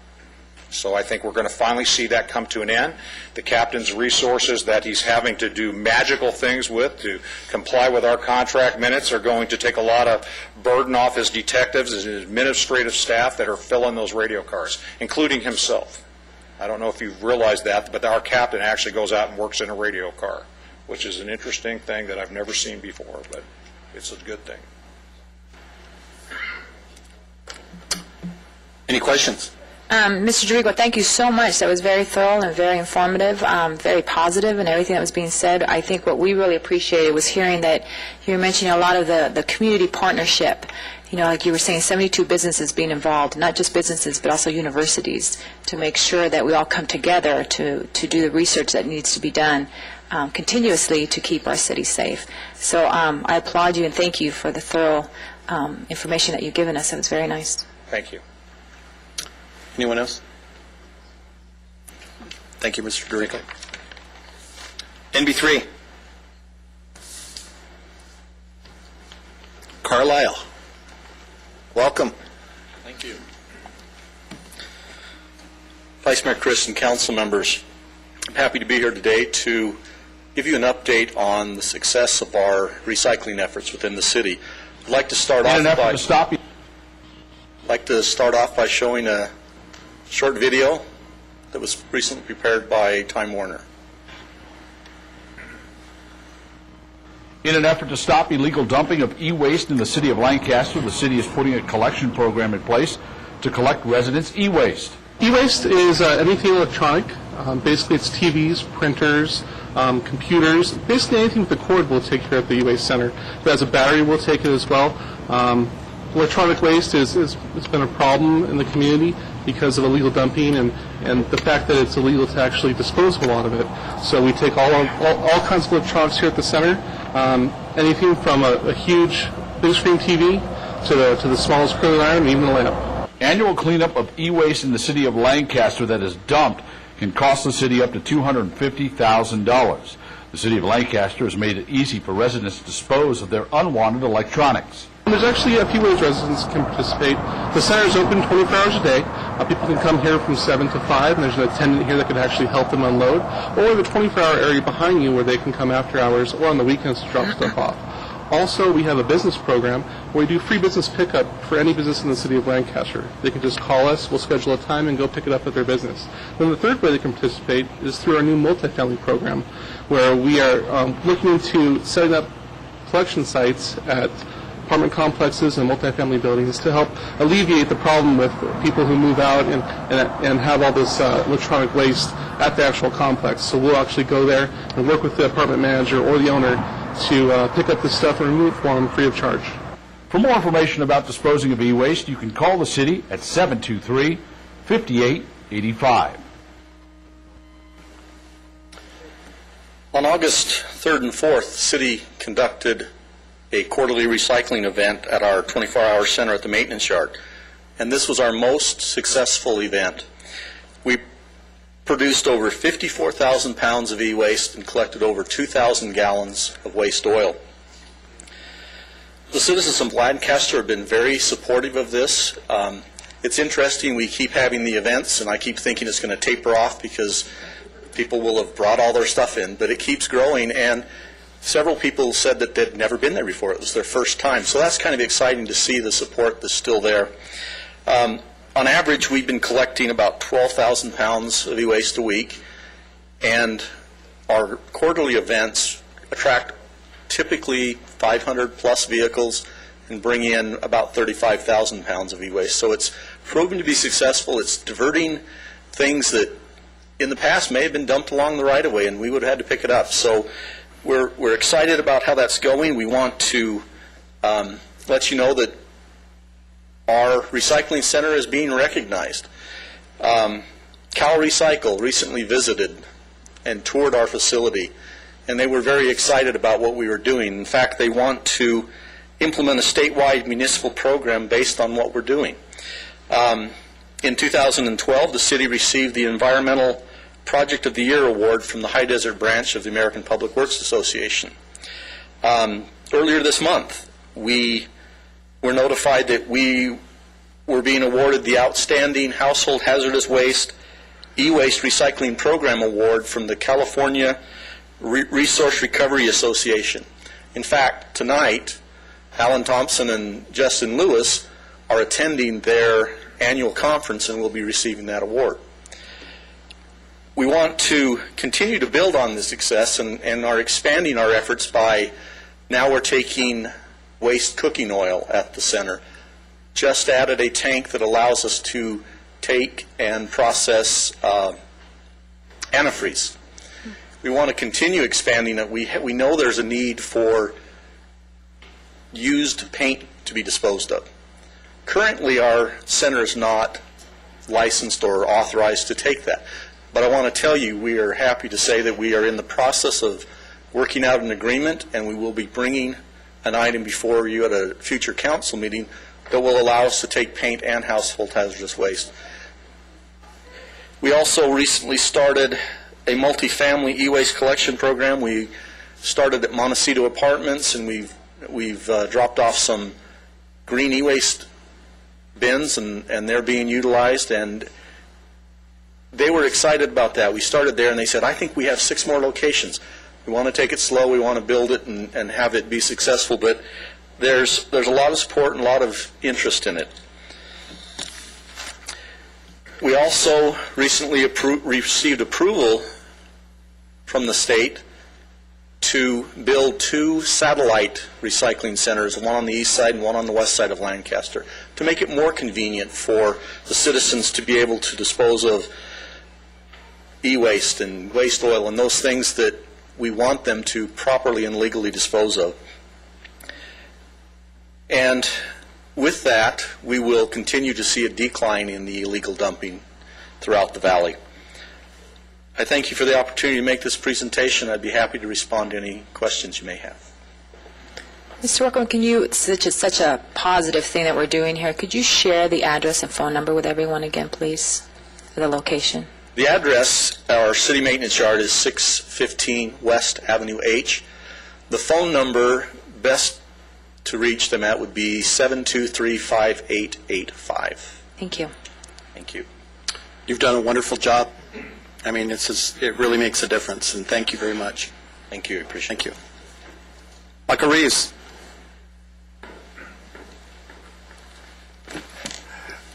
Speaker 13: So I think we're going to finally see that come to an end. The captain's resources that he's having to do magical things with to comply with our contract minutes are going to take a lot of burden off his detectives and his administrative staff that are filling those radio cars, including himself. I don't know if you've realized that, but our captain actually goes out and works in a radio car, which is an interesting thing that I've never seen before, but it's a good thing.
Speaker 1: Any questions?
Speaker 8: Mr. Dorigo, thank you so much. That was very thorough and very informative, very positive in everything that was being said. I think what we really appreciated was hearing that you were mentioning a lot of the community partnership. You know, like you were saying, 72 businesses being involved, not just businesses, but also universities, to make sure that we all come together to do the research that needs to be done continuously to keep our city safe. So I applaud you and thank you for the thorough information that you've given us. It was very nice.
Speaker 13: Thank you.
Speaker 1: Anyone else? Thank you, Mr. Dorigo. NB3. Carlisle. Welcome.
Speaker 14: Thank you. Vice Mayor Chris and council members, I'm happy to be here today to give you an update on the success of our recycling efforts within the city. I'd like to start off by showing a short video that was recently prepared by Time Warner.
Speaker 15: In an effort to stop illegal dumping of e-waste in the city of Lancaster, the city is putting a collection program in place to collect residents' e-waste.
Speaker 16: E-waste is anything electronic. Basically, it's TVs, printers, computers. Basically, anything with a cord will take care of the e-waste center. If it has a battery, we'll take it as well. Electronic waste has been a problem in the community because of illegal dumping and the fact that it's illegal to actually dispose of a lot of it. So we take all kinds of electronics here at the center, anything from a huge big screen TV to the smallest curling iron and even a lamp.
Speaker 15: Annual cleanup of e-waste in the city of Lancaster that is dumped can cost the city up to $250,000. The city of Lancaster has made it easy for residents to dispose of their unwanted electronics.
Speaker 16: There's actually a few ways residents can participate. The center is open 24 hours a day. People can come here from 7 to 5, and there's an attendant here that can actually help them unload. Or we have a 24-hour area behind you where they can come after hours or on the weekends to drop stuff off. Also, we have a business program where we do free business pickup for any business in the city of Lancaster. They can just call us, we'll schedule a time, and go pick it up at their business. Then the third way they can participate is through our new multifamily program, where we are looking into setting up collection sites at apartment complexes and multifamily buildings to help alleviate the problem with people who move out and have all this electronic waste at the actual complex. So we'll actually go there and work with the apartment manager or the owner to pick up the stuff and remove it for them free of charge.
Speaker 15: For more information about disposing of e-waste, you can call the city at 723-5885.
Speaker 14: On August 3rd and 4th, the city conducted a quarterly recycling event at our 24-hour center at the maintenance yard, and this was our most successful event. We produced over 54,000 pounds of e-waste and collected over 2,000 gallons of waste oil. The citizens of Lancaster have been very supportive of this. It's interesting, we keep having the events, and I keep thinking it's going to taper off because people will have brought all their stuff in, but it keeps growing, and several people said that they'd never been there before. It was their first time. So that's kind of exciting to see the support that's still there. On average, we've been collecting about 12,000 pounds of e-waste a week, and our quarterly events attract typically 500 plus vehicles and bring in about 35,000 pounds of e-waste. So it's proven to be successful. It's diverting things that in the past may have been dumped along the right-of-way, and we would have had to pick it up. So we're excited about how that's going. We want to let you know that our recycling center is being recognized. Cal Recycle recently visited and toured our facility, and they were very excited about what we were doing. In fact, they want to implement a statewide municipal program based on what we're doing. In 2012, the city received the Environmental Project of the Year Award from the High Desert branch of the American Public Works Association. Earlier this month, we were notified that we were being awarded the Outstanding Household Hazardous Waste E-Waste Recycling Program Award from the California Resource Recovery Association. In fact, tonight, Alan Thompson and Justin Lewis are attending their annual conference and will be receiving that award. We want to continue to build on this success and are expanding our efforts by now we're taking waste cooking oil at the center. Just added a tank that allows us to take and process antifreeze. We want to continue expanding it. We know there's a need for used paint to be disposed of. Currently, our center is not licensed or authorized to take that. But I want to tell you, we are happy to say that we are in the process of working out an agreement, and we will be bringing an item before you at a future council meeting that will allow us to take paint and household hazardous waste. We also recently started a multifamily e-waste collection program. We started at Montecito Apartments, and we've dropped off some green e-waste bins, and they're being utilized, and they were excited about that. We started there, and they said, I think we have 6 more locations. We want to take it slow. We want to build it and have it be successful, but there's a lot of support and a lot of interest in it. We also recently received approval from the state to build 2 satellite recycling centers, one on the east side and one on the west side of Lancaster, to make it more convenient for the citizens to be able to dispose of e-waste and waste oil and those things that we want them to properly and legally dispose of. And with that, we will continue to see a decline in the illegal dumping throughout the valley. I thank you for the opportunity to make this presentation. I'd be happy to respond to any questions you may have.
Speaker 8: Mr. Workman, can you, it's such a positive thing that we're doing here, could you share the address and phone number with everyone again, please, the location?
Speaker 14: The address, our city maintenance yard, is 615 West Avenue H. The phone number best to reach them at would be 723-5885.
Speaker 8: Thank you.
Speaker 14: Thank you.
Speaker 1: You've done a wonderful job. I mean, it really makes a difference, and thank you very much.
Speaker 14: Thank you. I appreciate it.
Speaker 1: Thank you. Michael Reeves.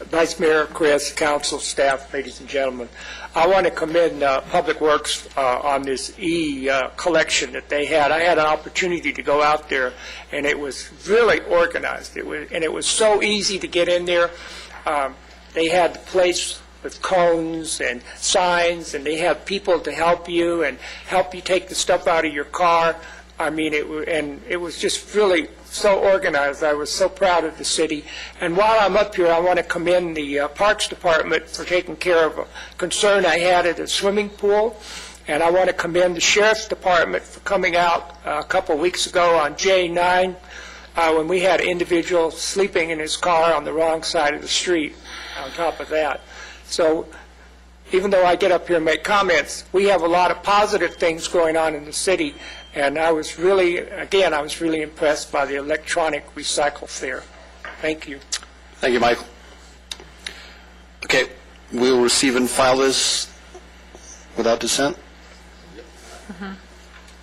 Speaker 12: Vice Mayor, Chris, council, staff, ladies and gentlemen, I want to commend Public Works on this collection that they had. I had an opportunity to go out there, and it was really organized. It was so easy to get in there. They had the place with cones and signs, and they have people to help you and help you take the stuff out of your car. I mean, it was just really so organized. I was so proud of the city. And while I'm up here, I want to commend the Parks Department for taking care of a concern I had at a swimming pool. And I want to commend the Sheriff's Department for coming out a couple weeks ago on J9 when we had an individual sleeping in his car on the wrong side of the street on top of that. So even though I get up here and make comments, we have a lot of positive things going on in the city. And I was really impressed by the electronic recycle fair. Thank you.
Speaker 1: Thank you, Michael. Okay, we'll receive and file this without dissent?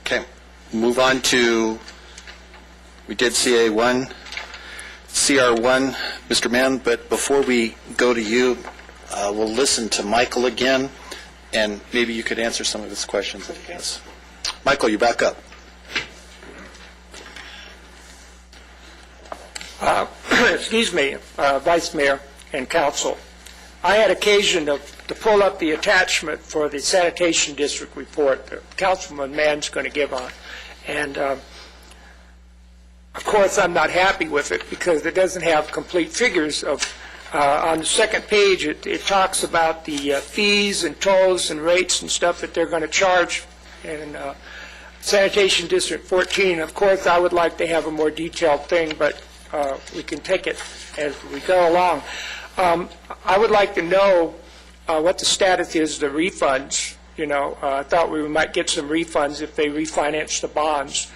Speaker 1: Okay, move on to, we did CA1, CR1, Mr. Mann, but before we go to you, we'll listen to Michael again, and maybe you could answer some of his questions. Yes. Michael, you back up.
Speaker 12: Excuse me, Vice Mayor and Council. I had occasion to pull up the attachment for the Sanitation District report that Councilman Mann's going to give on. And, of course, I'm not happy with it because it doesn't have complete figures of on the second page, it talks about the fees and tolls and rates and stuff that they're going to charge in Sanitation District 14. Of course, I would like to have a more detailed thing, but we can take it as we go along. I would like to know what the status is of the refunds. You know, I thought we might get some refunds if they refinance the bonds.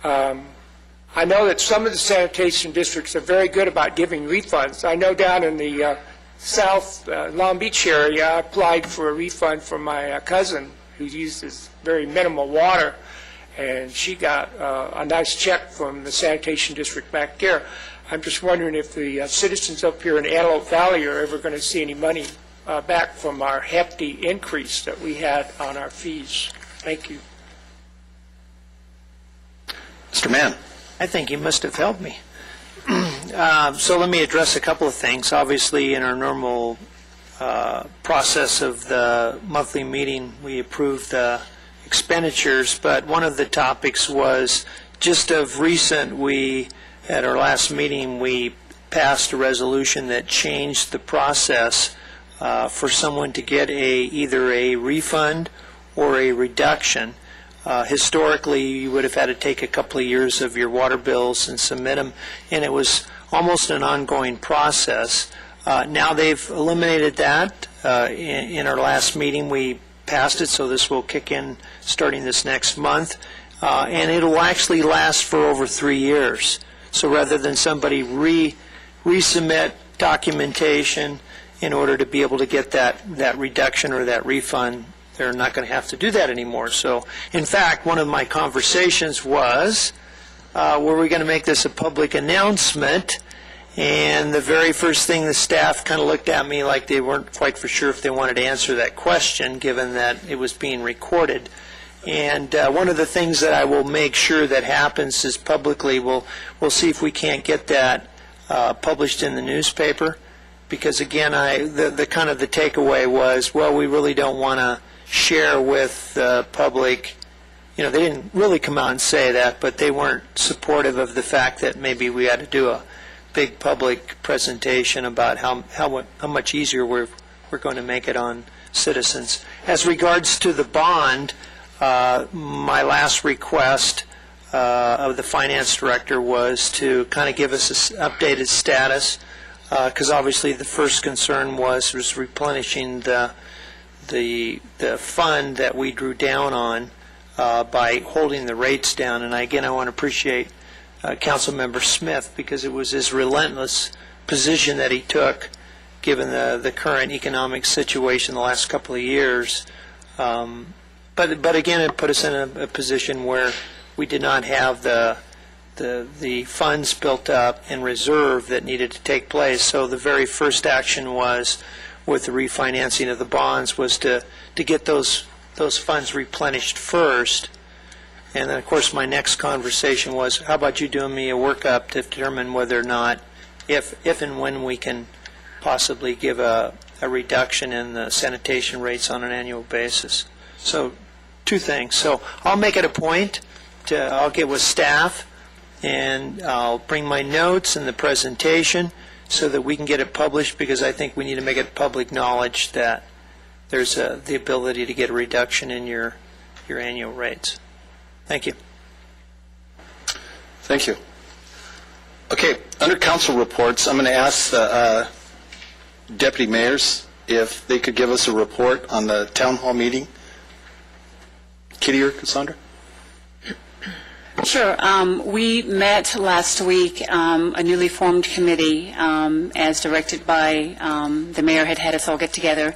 Speaker 12: I know that some of the sanitation districts are very good about giving refunds. I know down in the South Long Beach area, I applied for a refund for my cousin who uses very minimal water, and she got a nice check from the sanitation district back there. I'm just wondering if the citizens up here in Antelope Valley are ever going to see any money back from our hefty increase that we had on our fees. Thank you.
Speaker 1: Mr. Mann.
Speaker 17: I think you must have helped me. So let me address a couple of things. Obviously, in our normal process of the monthly meeting, we approve the expenditures, but one of the topics was just of recent, at our last meeting, we passed a resolution that changed the process for someone to get either a refund or a reduction. Historically, you would have had to take a couple of years of your water bills and submit them, and it was almost an ongoing process. Now they've eliminated that. In our last meeting, we passed it, so this will kick in starting this next month, and it'll actually last for over 3 years. So rather than somebody resubmit documentation in order to be able to get that reduction or that refund, they're not going to have to do that anymore. So, in fact, one of my conversations was, were we going to make this a public announcement? And the very first thing, the staff kind of looked at me like they weren't quite for sure if they wanted to answer that question, given that it was being recorded. And one of the things that I will make sure that happens is publicly, we'll see if we can't get that published in the newspaper. Because, again, the kind of the takeaway was, well, we really don't want to share with the public. You know, they didn't really come out and say that, but they weren't supportive of the fact that maybe we had to do a big public presentation about how much easier we're going to make it on citizens. As regards to the bond, my last request of the finance director was to kind of give us an updated status, because obviously the first concern was replenishing the fund that we drew down on by holding the rates down. And again, I want to appreciate Councilmember Smith, because it was his relentless position that he took given the current economic situation the last couple of years. But again, it put us in a position where we did not have the funds built up in reserve that needed to take place. So the very first action was, with the refinancing of the bonds, was to get those funds replenished first. And then, of course, my next conversation was, how about you doing me a workup to determine whether or not, if and when we can possibly give a reduction in the sanitation rates on an annual basis. So, two things. So I'll make it a point I'll get with staff, and I'll bring my notes and the presentation so that we can get it published, because I think we need to make it public knowledge that there's the ability to get a reduction in your annual rates. Thank you.
Speaker 1: Thank you. Okay, under council reports, I'm going to ask the deputy mayors if they could give us a report on the town hall meeting. Kitty or Cassandra?
Speaker 18: Sure. We met last week, a newly formed committee, as directed by the mayor had us all get together,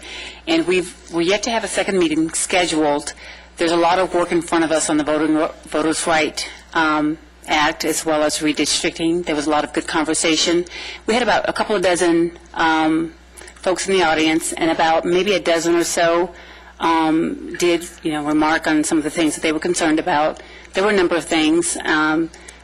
Speaker 18: and we're yet to have a second meeting scheduled. There's a lot of work in front of us on the Voters' Right Act, as well as redistricting. There was a lot of good conversation. We had about a couple of dozen folks in the audience, and about maybe a dozen or so did, remark on some of the things that they were concerned about. There were a number of things.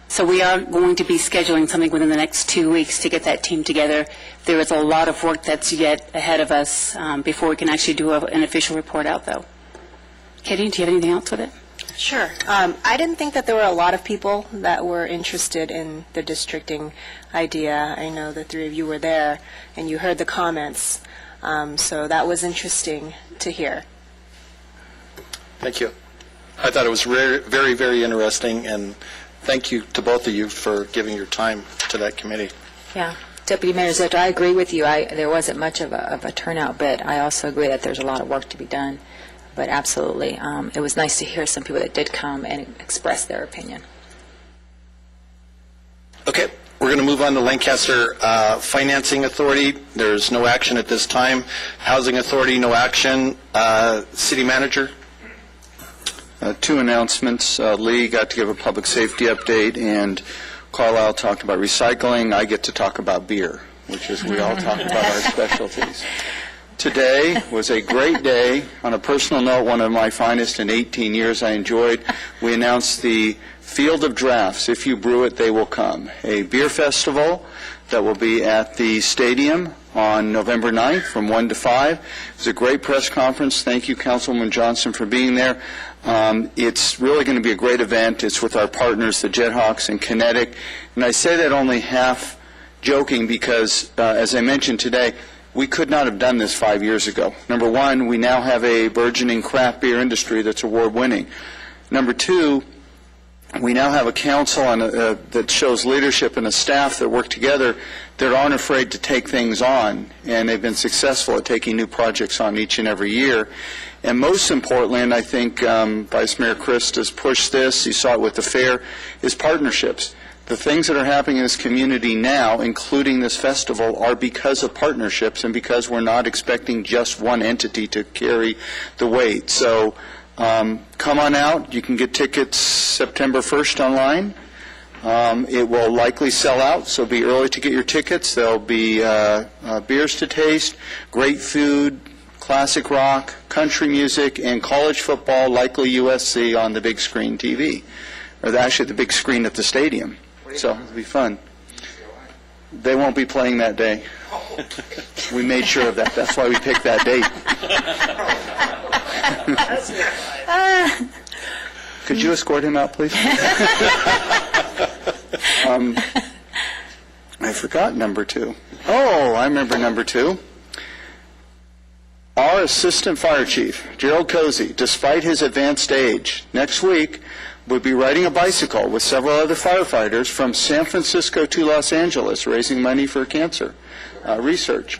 Speaker 18: So we are going to be scheduling something within the next 2 weeks to get that team together. There is a lot of work that's yet ahead of us before we can actually do an official report out, though. Kitty, do you have anything else with it?
Speaker 5: Sure. I didn't think that there were a lot of people that were interested in the districting idea. I know the three of you were there, and you heard the comments. So that was interesting to hear.
Speaker 1: Thank you. I thought it was very, very, very interesting, and thank you to both of you for giving your time to that committee.
Speaker 8: Yeah. Deputy Mayor Zito, I agree with you. There wasn't much of a turnout, but I also agree that there's a lot of work to be done. But absolutely, it was nice to hear some people that did come and express their opinion.
Speaker 1: Okay, we're going to move on to Lancaster Financing Authority. There's no action at this time. Housing Authority, no action. City Manager?
Speaker 19: Two announcements. Lee got to give a public safety update, and Carlisle talked about recycling. I get to talk about beer, which is we all talk about our specialties. Today was a great day. On a personal note, one of my finest in 18 years I enjoyed. We announced the Field of Drafts. If you brew it, they will come. A beer festival that will be at the stadium on November 9th from 1 to 5. It was a great press conference. Thank you, Councilwoman Johnson, for being there. It's really going to be a great event. It's with our partners, the Jethawks and Kinetic. And I say that only half joking because, as I mentioned today, we could not have done this 5 years ago. Number one, we now have a burgeoning craft beer industry that's award-winning. Number two, we now have a council that shows leadership and a staff that work together that aren't afraid to take things on, and they've been successful at taking new projects on each and every year. And most importantly, and I think Vice Mayor Christ has pushed this, you saw it with the fair, is partnerships. The things that are happening in this community now, including this festival, are because of partnerships and because we're not expecting just one entity to carry the weight. So come on out. You can get tickets September 1st online. It will likely sell out, so be early to get your tickets. There'll be beers to taste, great food, classic rock, country music, and college football, likely USC on the big screen TV, or actually the big screen at the stadium. So it'll be fun. They won't be playing that day. We made sure of that. That's why we picked that date. Could you escort him out, please? I forgot number 2. Oh, I remember number 2. Our Assistant Fire Chief, Gerald Cozy, despite his advanced age, next week would be riding a bicycle with several other firefighters from San Francisco to Los Angeles, raising money for cancer research.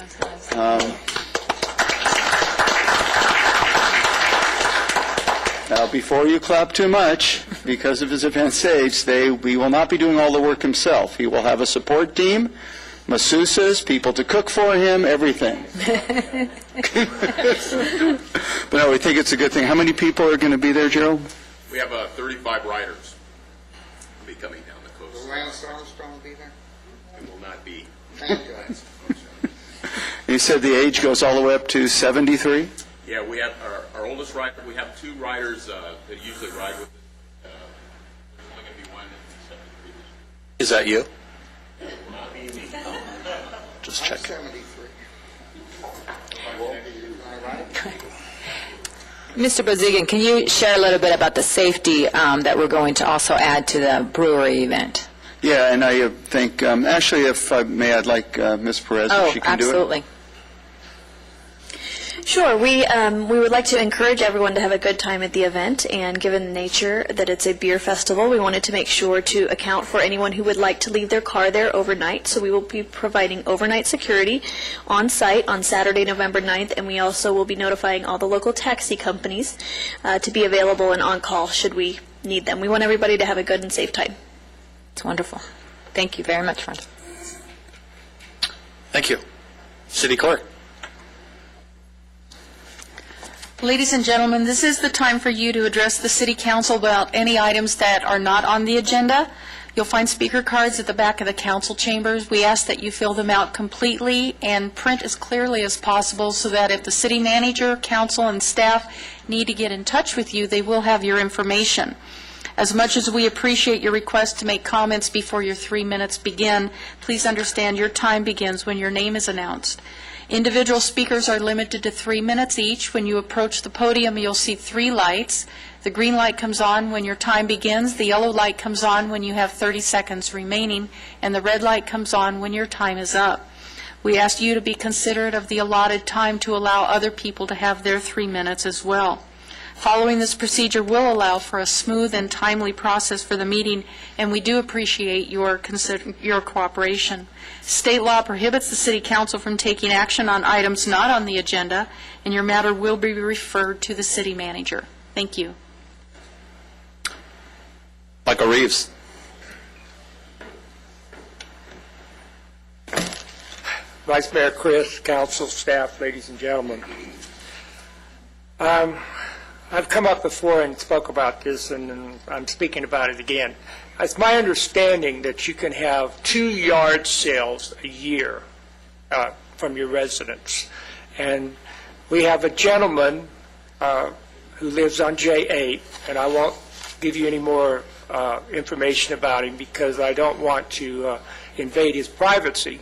Speaker 19: Now, before you clap too much, because of his advanced age, he will not be doing all the work himself. He will have a support team, masseuses, people to cook for him, everything. But no, we think it's a good thing. How many people are going to be there, Gerald?
Speaker 20: We have 35 riders will be coming down the coast.
Speaker 7: Will Lance Armstrong be there?
Speaker 20: It will not be.
Speaker 7: Thank you.
Speaker 19: You said the age goes all the way up to 73?
Speaker 20: Yeah, we have our oldest rider. We have 2 riders that usually ride with us. There's only going to be one that's 73.
Speaker 1: Is that you?
Speaker 20: It will not be me.
Speaker 1: Just check.
Speaker 7: 73.
Speaker 8: Mr. Bozigan, can you share a little bit about the safety that we're going to also add to the brewery event?
Speaker 19: Yeah, and I think, actually, if I may, I'd like Ms. Perez, if she can do it.
Speaker 8: Absolutely.
Speaker 21: Sure. We would like to encourage everyone to have a good time at the event, and given the nature that it's a beer festival, we wanted to make sure to account for anyone who would like to leave their car there overnight. So we will be providing overnight security on site on Saturday, November 9th, and we also will be notifying all the local taxi companies to be available and on call should we need them. We want everybody to have a good and safe time.
Speaker 8: It's wonderful. Thank you very much, friend.
Speaker 1: Thank you. City Clerk.
Speaker 22: Ladies and gentlemen, this is the time for you to address the City Council about any items that are not on the agenda. You'll find speaker cards at the back of the council chambers. We ask that you fill them out completely and print as clearly as possible so that if the city manager, council, and staff need to get in touch with you, they will have your information. As much as we appreciate your request to make comments before your 3 minutes begin, please understand your time begins when your name is announced. Individual speakers are limited to 3 minutes each. When you approach the podium, you'll see 3 lights. The green light comes on when your time begins, the yellow light comes on when you have 30 seconds remaining, and the red light comes on when your time is up. We ask you to be considerate of the allotted time to allow other people to have their 3 minutes as well. Following this procedure will allow for a smooth and timely process for the meeting, and we do appreciate your cooperation. State law prohibits the City Council from taking action on items not on the agenda, and your matter will be referred to the City Manager. Thank you.
Speaker 1: Michael Reeves.
Speaker 12: Vice Mayor Chris, council, staff, ladies and gentlemen. I've come up before and spoke about this, and I'm speaking about it again. It's my understanding that you can have 2 yard sales a year from your residents. And we have a gentleman who lives on J8, and I won't give you any more information about him because I don't want to invade his privacy.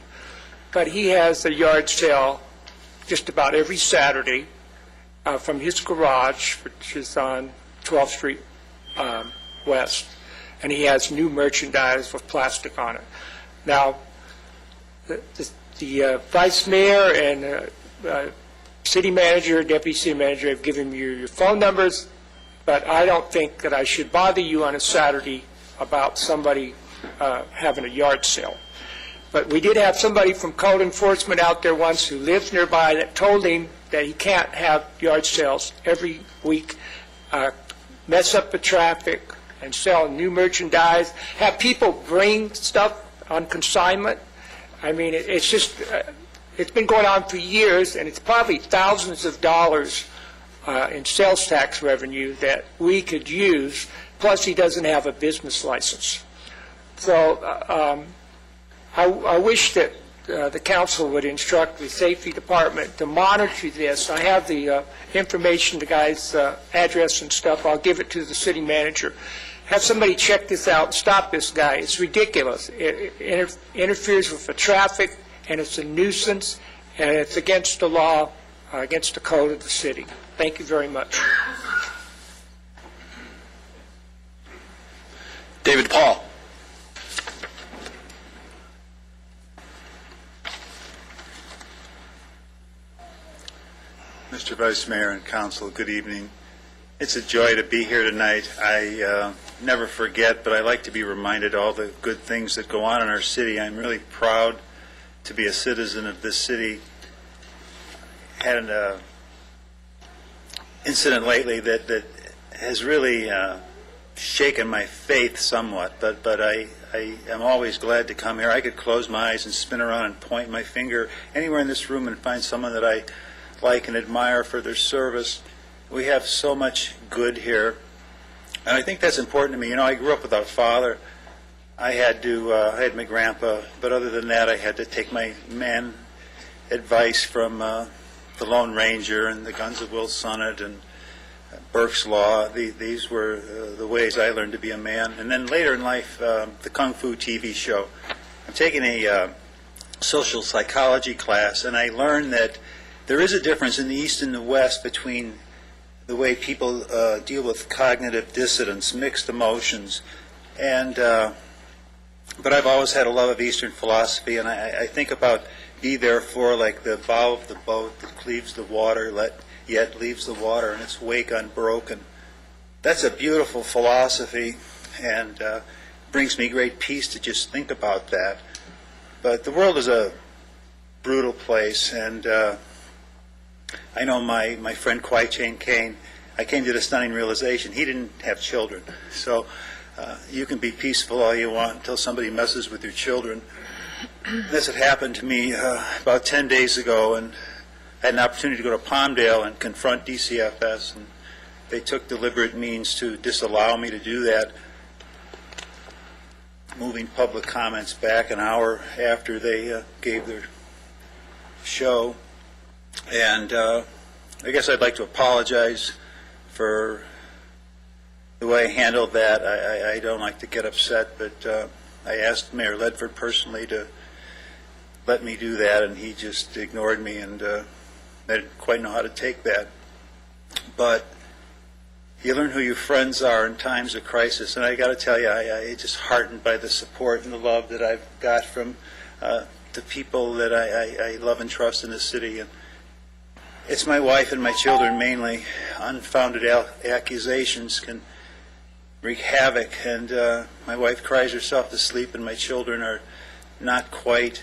Speaker 12: But he has a yard sale just about every Saturday from his garage, which is on 12th Street West. And he has new merchandise with plastic on it. Now, the vice mayor and city manager, deputy city manager have given you your phone numbers, but I don't think that I should bother you on a Saturday about somebody having a yard sale. But we did have somebody from code enforcement out there once who lives nearby that told him that he can't have yard sales every week, mess up the traffic, and sell new merchandise, have people bring stuff on consignment. I mean, it's just, it's been going on for years, and it's probably thousands of dollars in sales tax revenue that we could use, plus he doesn't have a business license. So I wish that the council would instruct the safety department to monitor this. I have the information, the guy's address and stuff. I'll give it to the city manager. Have somebody check this out and stop this guy. It's ridiculous. It interferes with the traffic, and it's a nuisance, and it's against the law, against the code of the city. Thank you very much.
Speaker 1: David Paul.
Speaker 23: Mr. Vice Mayor and Council, good evening. It's a joy to be here tonight. I never forget, but I like to be reminded of all the good things that go on in our city. I'm really proud to be a citizen of this city. Had an incident lately that has really shaken my faith somewhat, but I am always glad to come here. I could close my eyes and spin around and point my finger anywhere in this room and find someone that I like and admire for their service. We have so much good here, and I think that's important to me. You know, I grew up without a father. I had my grandpa, but other than that, I had to take my man advice from the Lone Ranger and the Guns of Will Sonnet and Burke's Law. These were the ways I learned to be a man. And then later in life, the Kung Fu TV show. I'm taking a social psychology class, and I learned that there is a difference in the East and the West between the way people deal with cognitive dissonance, mixed emotions, and but I've always had a love of Eastern philosophy, and I think about be therefore like the bow of the boat that cleaves the water, yet leaves the water in its wake unbroken. That's a beautiful philosophy, and brings me great peace to just think about that. But the world is a brutal place, and I know my friend Kwai Chang Caine, I came to the stunning realization he didn't have children. So you can be peaceful all you want until somebody messes with your children. This had happened to me about 10 days ago, and I had an opportunity to go to Palmdale and confront DCFS, and they took deliberate means to disallow me to do that, moving public comments back an hour after they gave their show. And I guess I'd like to apologize for the way I handled that. I don't like to get upset, but I asked Mayor Ledford personally to let me do that, and he just ignored me, and I didn't quite know how to take that. But you learn who your friends are in times of crisis, and I got to tell you, I'm just heartened by the support and the love that I've got from the people that I love and trust in this city. And it's my wife and my children mainly. Unfounded accusations can wreak havoc, and my wife cries herself to sleep, and my children are not quite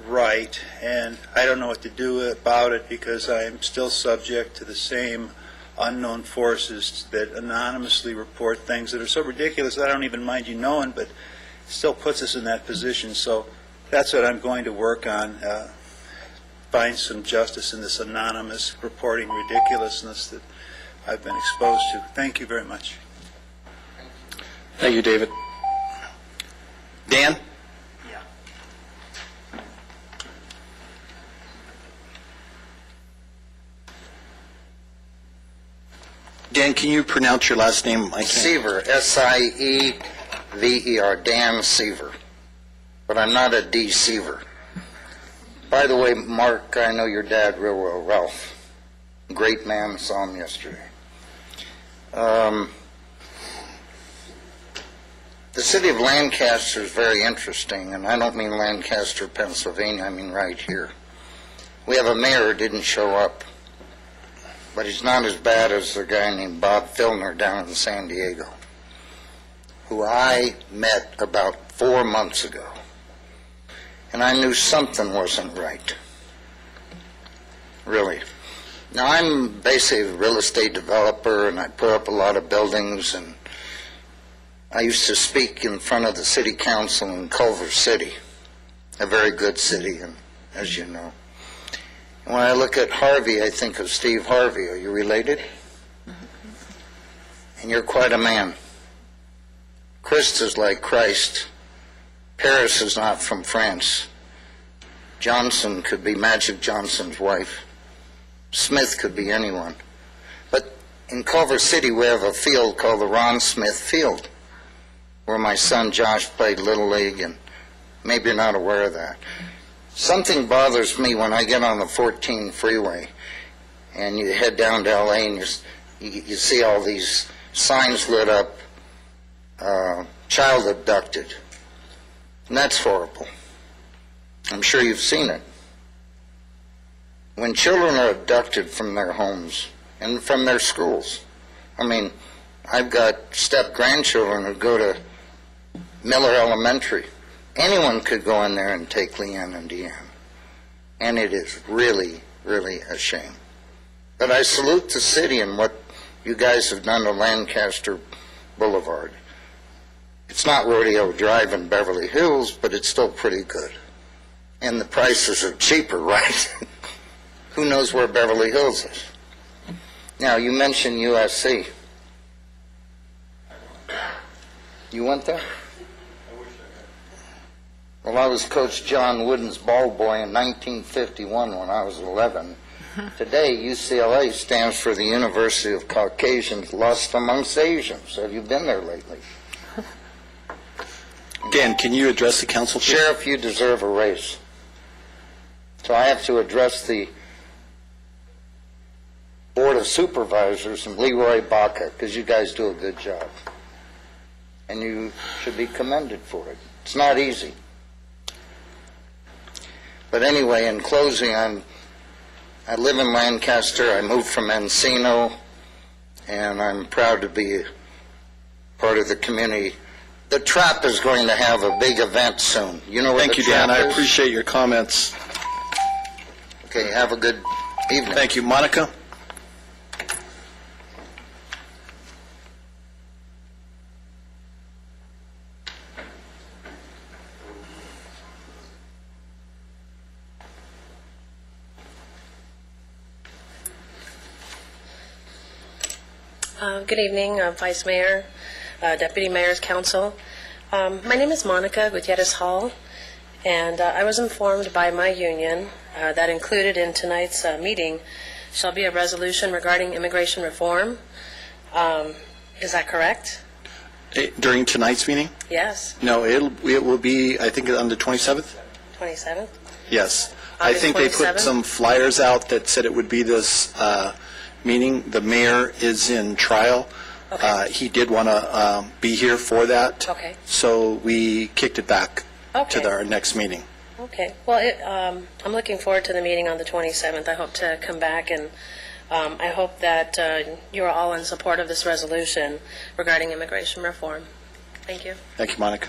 Speaker 23: right, and I don't know what to do about it because I'm still subject to the same unknown forces that anonymously report things that are so ridiculous that I don't even mind you knowing, but still puts us in that position. So that's what I'm going to work on, find some justice in this anonymous reporting ridiculousness that I've been exposed to. Thank you very much.
Speaker 1: Thank you, David. Dan? Dan, can you pronounce your last name? I can't.
Speaker 2: Seaver, S-I-E-V-E-R, Dan Seaver. But I'm not a deceiver. By the way, Mark, I know your dad real well, Ralph. Great man, saw him yesterday. The city of Lancaster is very interesting, and I don't mean Lancaster, Pennsylvania, I mean right here. We have a mayor who didn't show up, but he's not as bad as the guy named Bob Filner down in San Diego, who I met about 4 months ago, and I knew something wasn't right, really. Now, I'm basically a real estate developer, and I put up a lot of buildings, and I used to speak in front of the city council in Culver City, a very good city, and as you know. And when I look at Harvey, I think of Steve Harvey. Are you related? And you're quite a man. Christ is like Christ. Paris is not from France. Johnson could be Magic Johnson's wife. Smith could be anyone. But in Culver City, we have a field called the Ron Smith Field, where my son Josh played Little League, and maybe you're not aware of that. Something bothers me when I get on the 14 freeway and you head down to L.A. and you see all these signs lit up, child abducted. And that's horrible. I'm sure you've seen it. When children are abducted from their homes and from their schools, I mean, I've got step-grandchildren who go to Miller Elementary. Anyone could go in there and take Leanne and Deanne. And it is really, really a shame. But I salute the city and what you guys have done to Lancaster Boulevard. It's not Rodeo Drive in Beverly Hills, but it's still pretty good. And the prices are cheaper, right? Who knows where Beverly Hills is? Now, you mentioned USC. You went there? Well, I was Coach John Wooden's ball boy in 1951 when I was 11. Today, UCLA stands for the University of Caucasians Lost Amongst Asians. Have you been there lately?
Speaker 1: Dan, can you address the council, please?
Speaker 2: Sheriff, you deserve a raise. So I have to address the Board of Supervisors and Leroy Baca, because you guys do a good job. And you should be commended for it. It's not easy. But anyway, in closing, I live in Lancaster. I moved from Encino, and I'm proud to be part of the community. The Trap is going to have a big event soon. You know where
Speaker 1: Thank
Speaker 2: the
Speaker 1: you, Dan.
Speaker 2: Trap
Speaker 1: I
Speaker 2: is?
Speaker 1: appreciate your comments.
Speaker 2: Okay, have a good evening.
Speaker 1: Thank you. Monica?
Speaker 3: Good evening, Vice Mayor, Deputy Mayor's Council. My name is Monica Gutierrez Hall, and I was informed by my union that included in tonight's meeting shall be a resolution regarding immigration reform. Is that correct?
Speaker 1: During tonight's meeting?
Speaker 3: Yes,
Speaker 1: No, it will be, I think, on the 27th?
Speaker 3: 27th?
Speaker 1: Yes. I
Speaker 3: August
Speaker 1: think they
Speaker 3: 27th?
Speaker 1: put some flyers out that said it would be this meeting. The mayor is in trial. He did want to be here for that.
Speaker 3: Okay.
Speaker 1: So we kicked it back
Speaker 3: Okay.
Speaker 1: to our next meeting.
Speaker 3: Okay. Well, I'm looking forward to the meeting on the 27th. I hope to come back, and I hope that you're all in support of this resolution regarding immigration reform. Thank you.
Speaker 1: Thank you, Monica.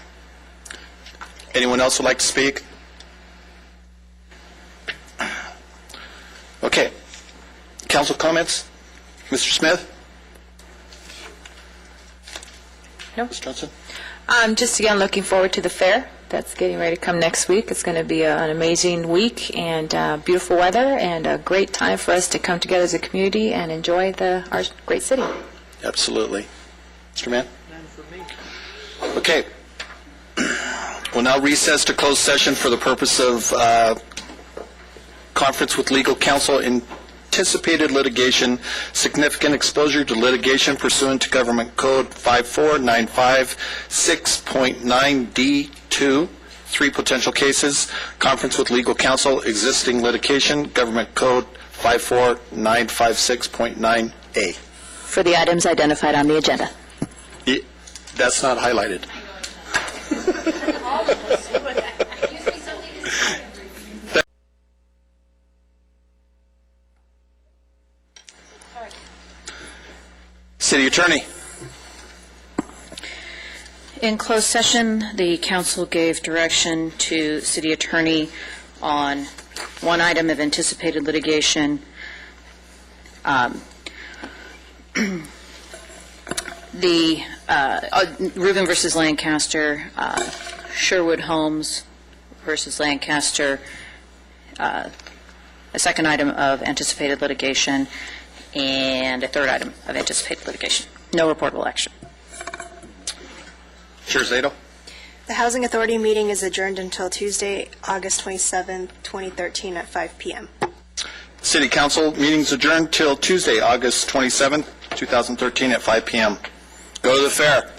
Speaker 1: Anyone else would like to speak? Okay. Council comments? Mr. Smith?
Speaker 8: No.
Speaker 1: Ms. Johnson?
Speaker 8: Just again, looking forward to the fair that's getting ready to come next week. It's going to be an amazing week and beautiful weather and a great time for us to come together as a community and enjoy our great city.
Speaker 1: Absolutely. Mr. Mann? Okay. We'll now recess to closed session for the purpose of conference with legal counsel, anticipated litigation, significant exposure to litigation pursuant to Government Code 54956.9D2, 3 potential cases, conference with legal counsel, existing litigation, Government Code 54956.9A.
Speaker 8: For the items identified on the agenda.
Speaker 1: That's not highlighted. City Attorney.
Speaker 9: In closed session, the council gave direction to City Attorney on one item of anticipated litigation. The Rubin versus Lancaster, Sherwood Homes versus Lancaster, a second item of anticipated litigation, and a third item of anticipated litigation. No reportable action.
Speaker 1: Chair Zato.
Speaker 5: The Housing Authority meeting is adjourned until Tuesday, August 27, 2013 at 5 p.m.
Speaker 1: City Council meetings adjourned till Tuesday, August 27, 2013 at 5 p.m. Go to the fair.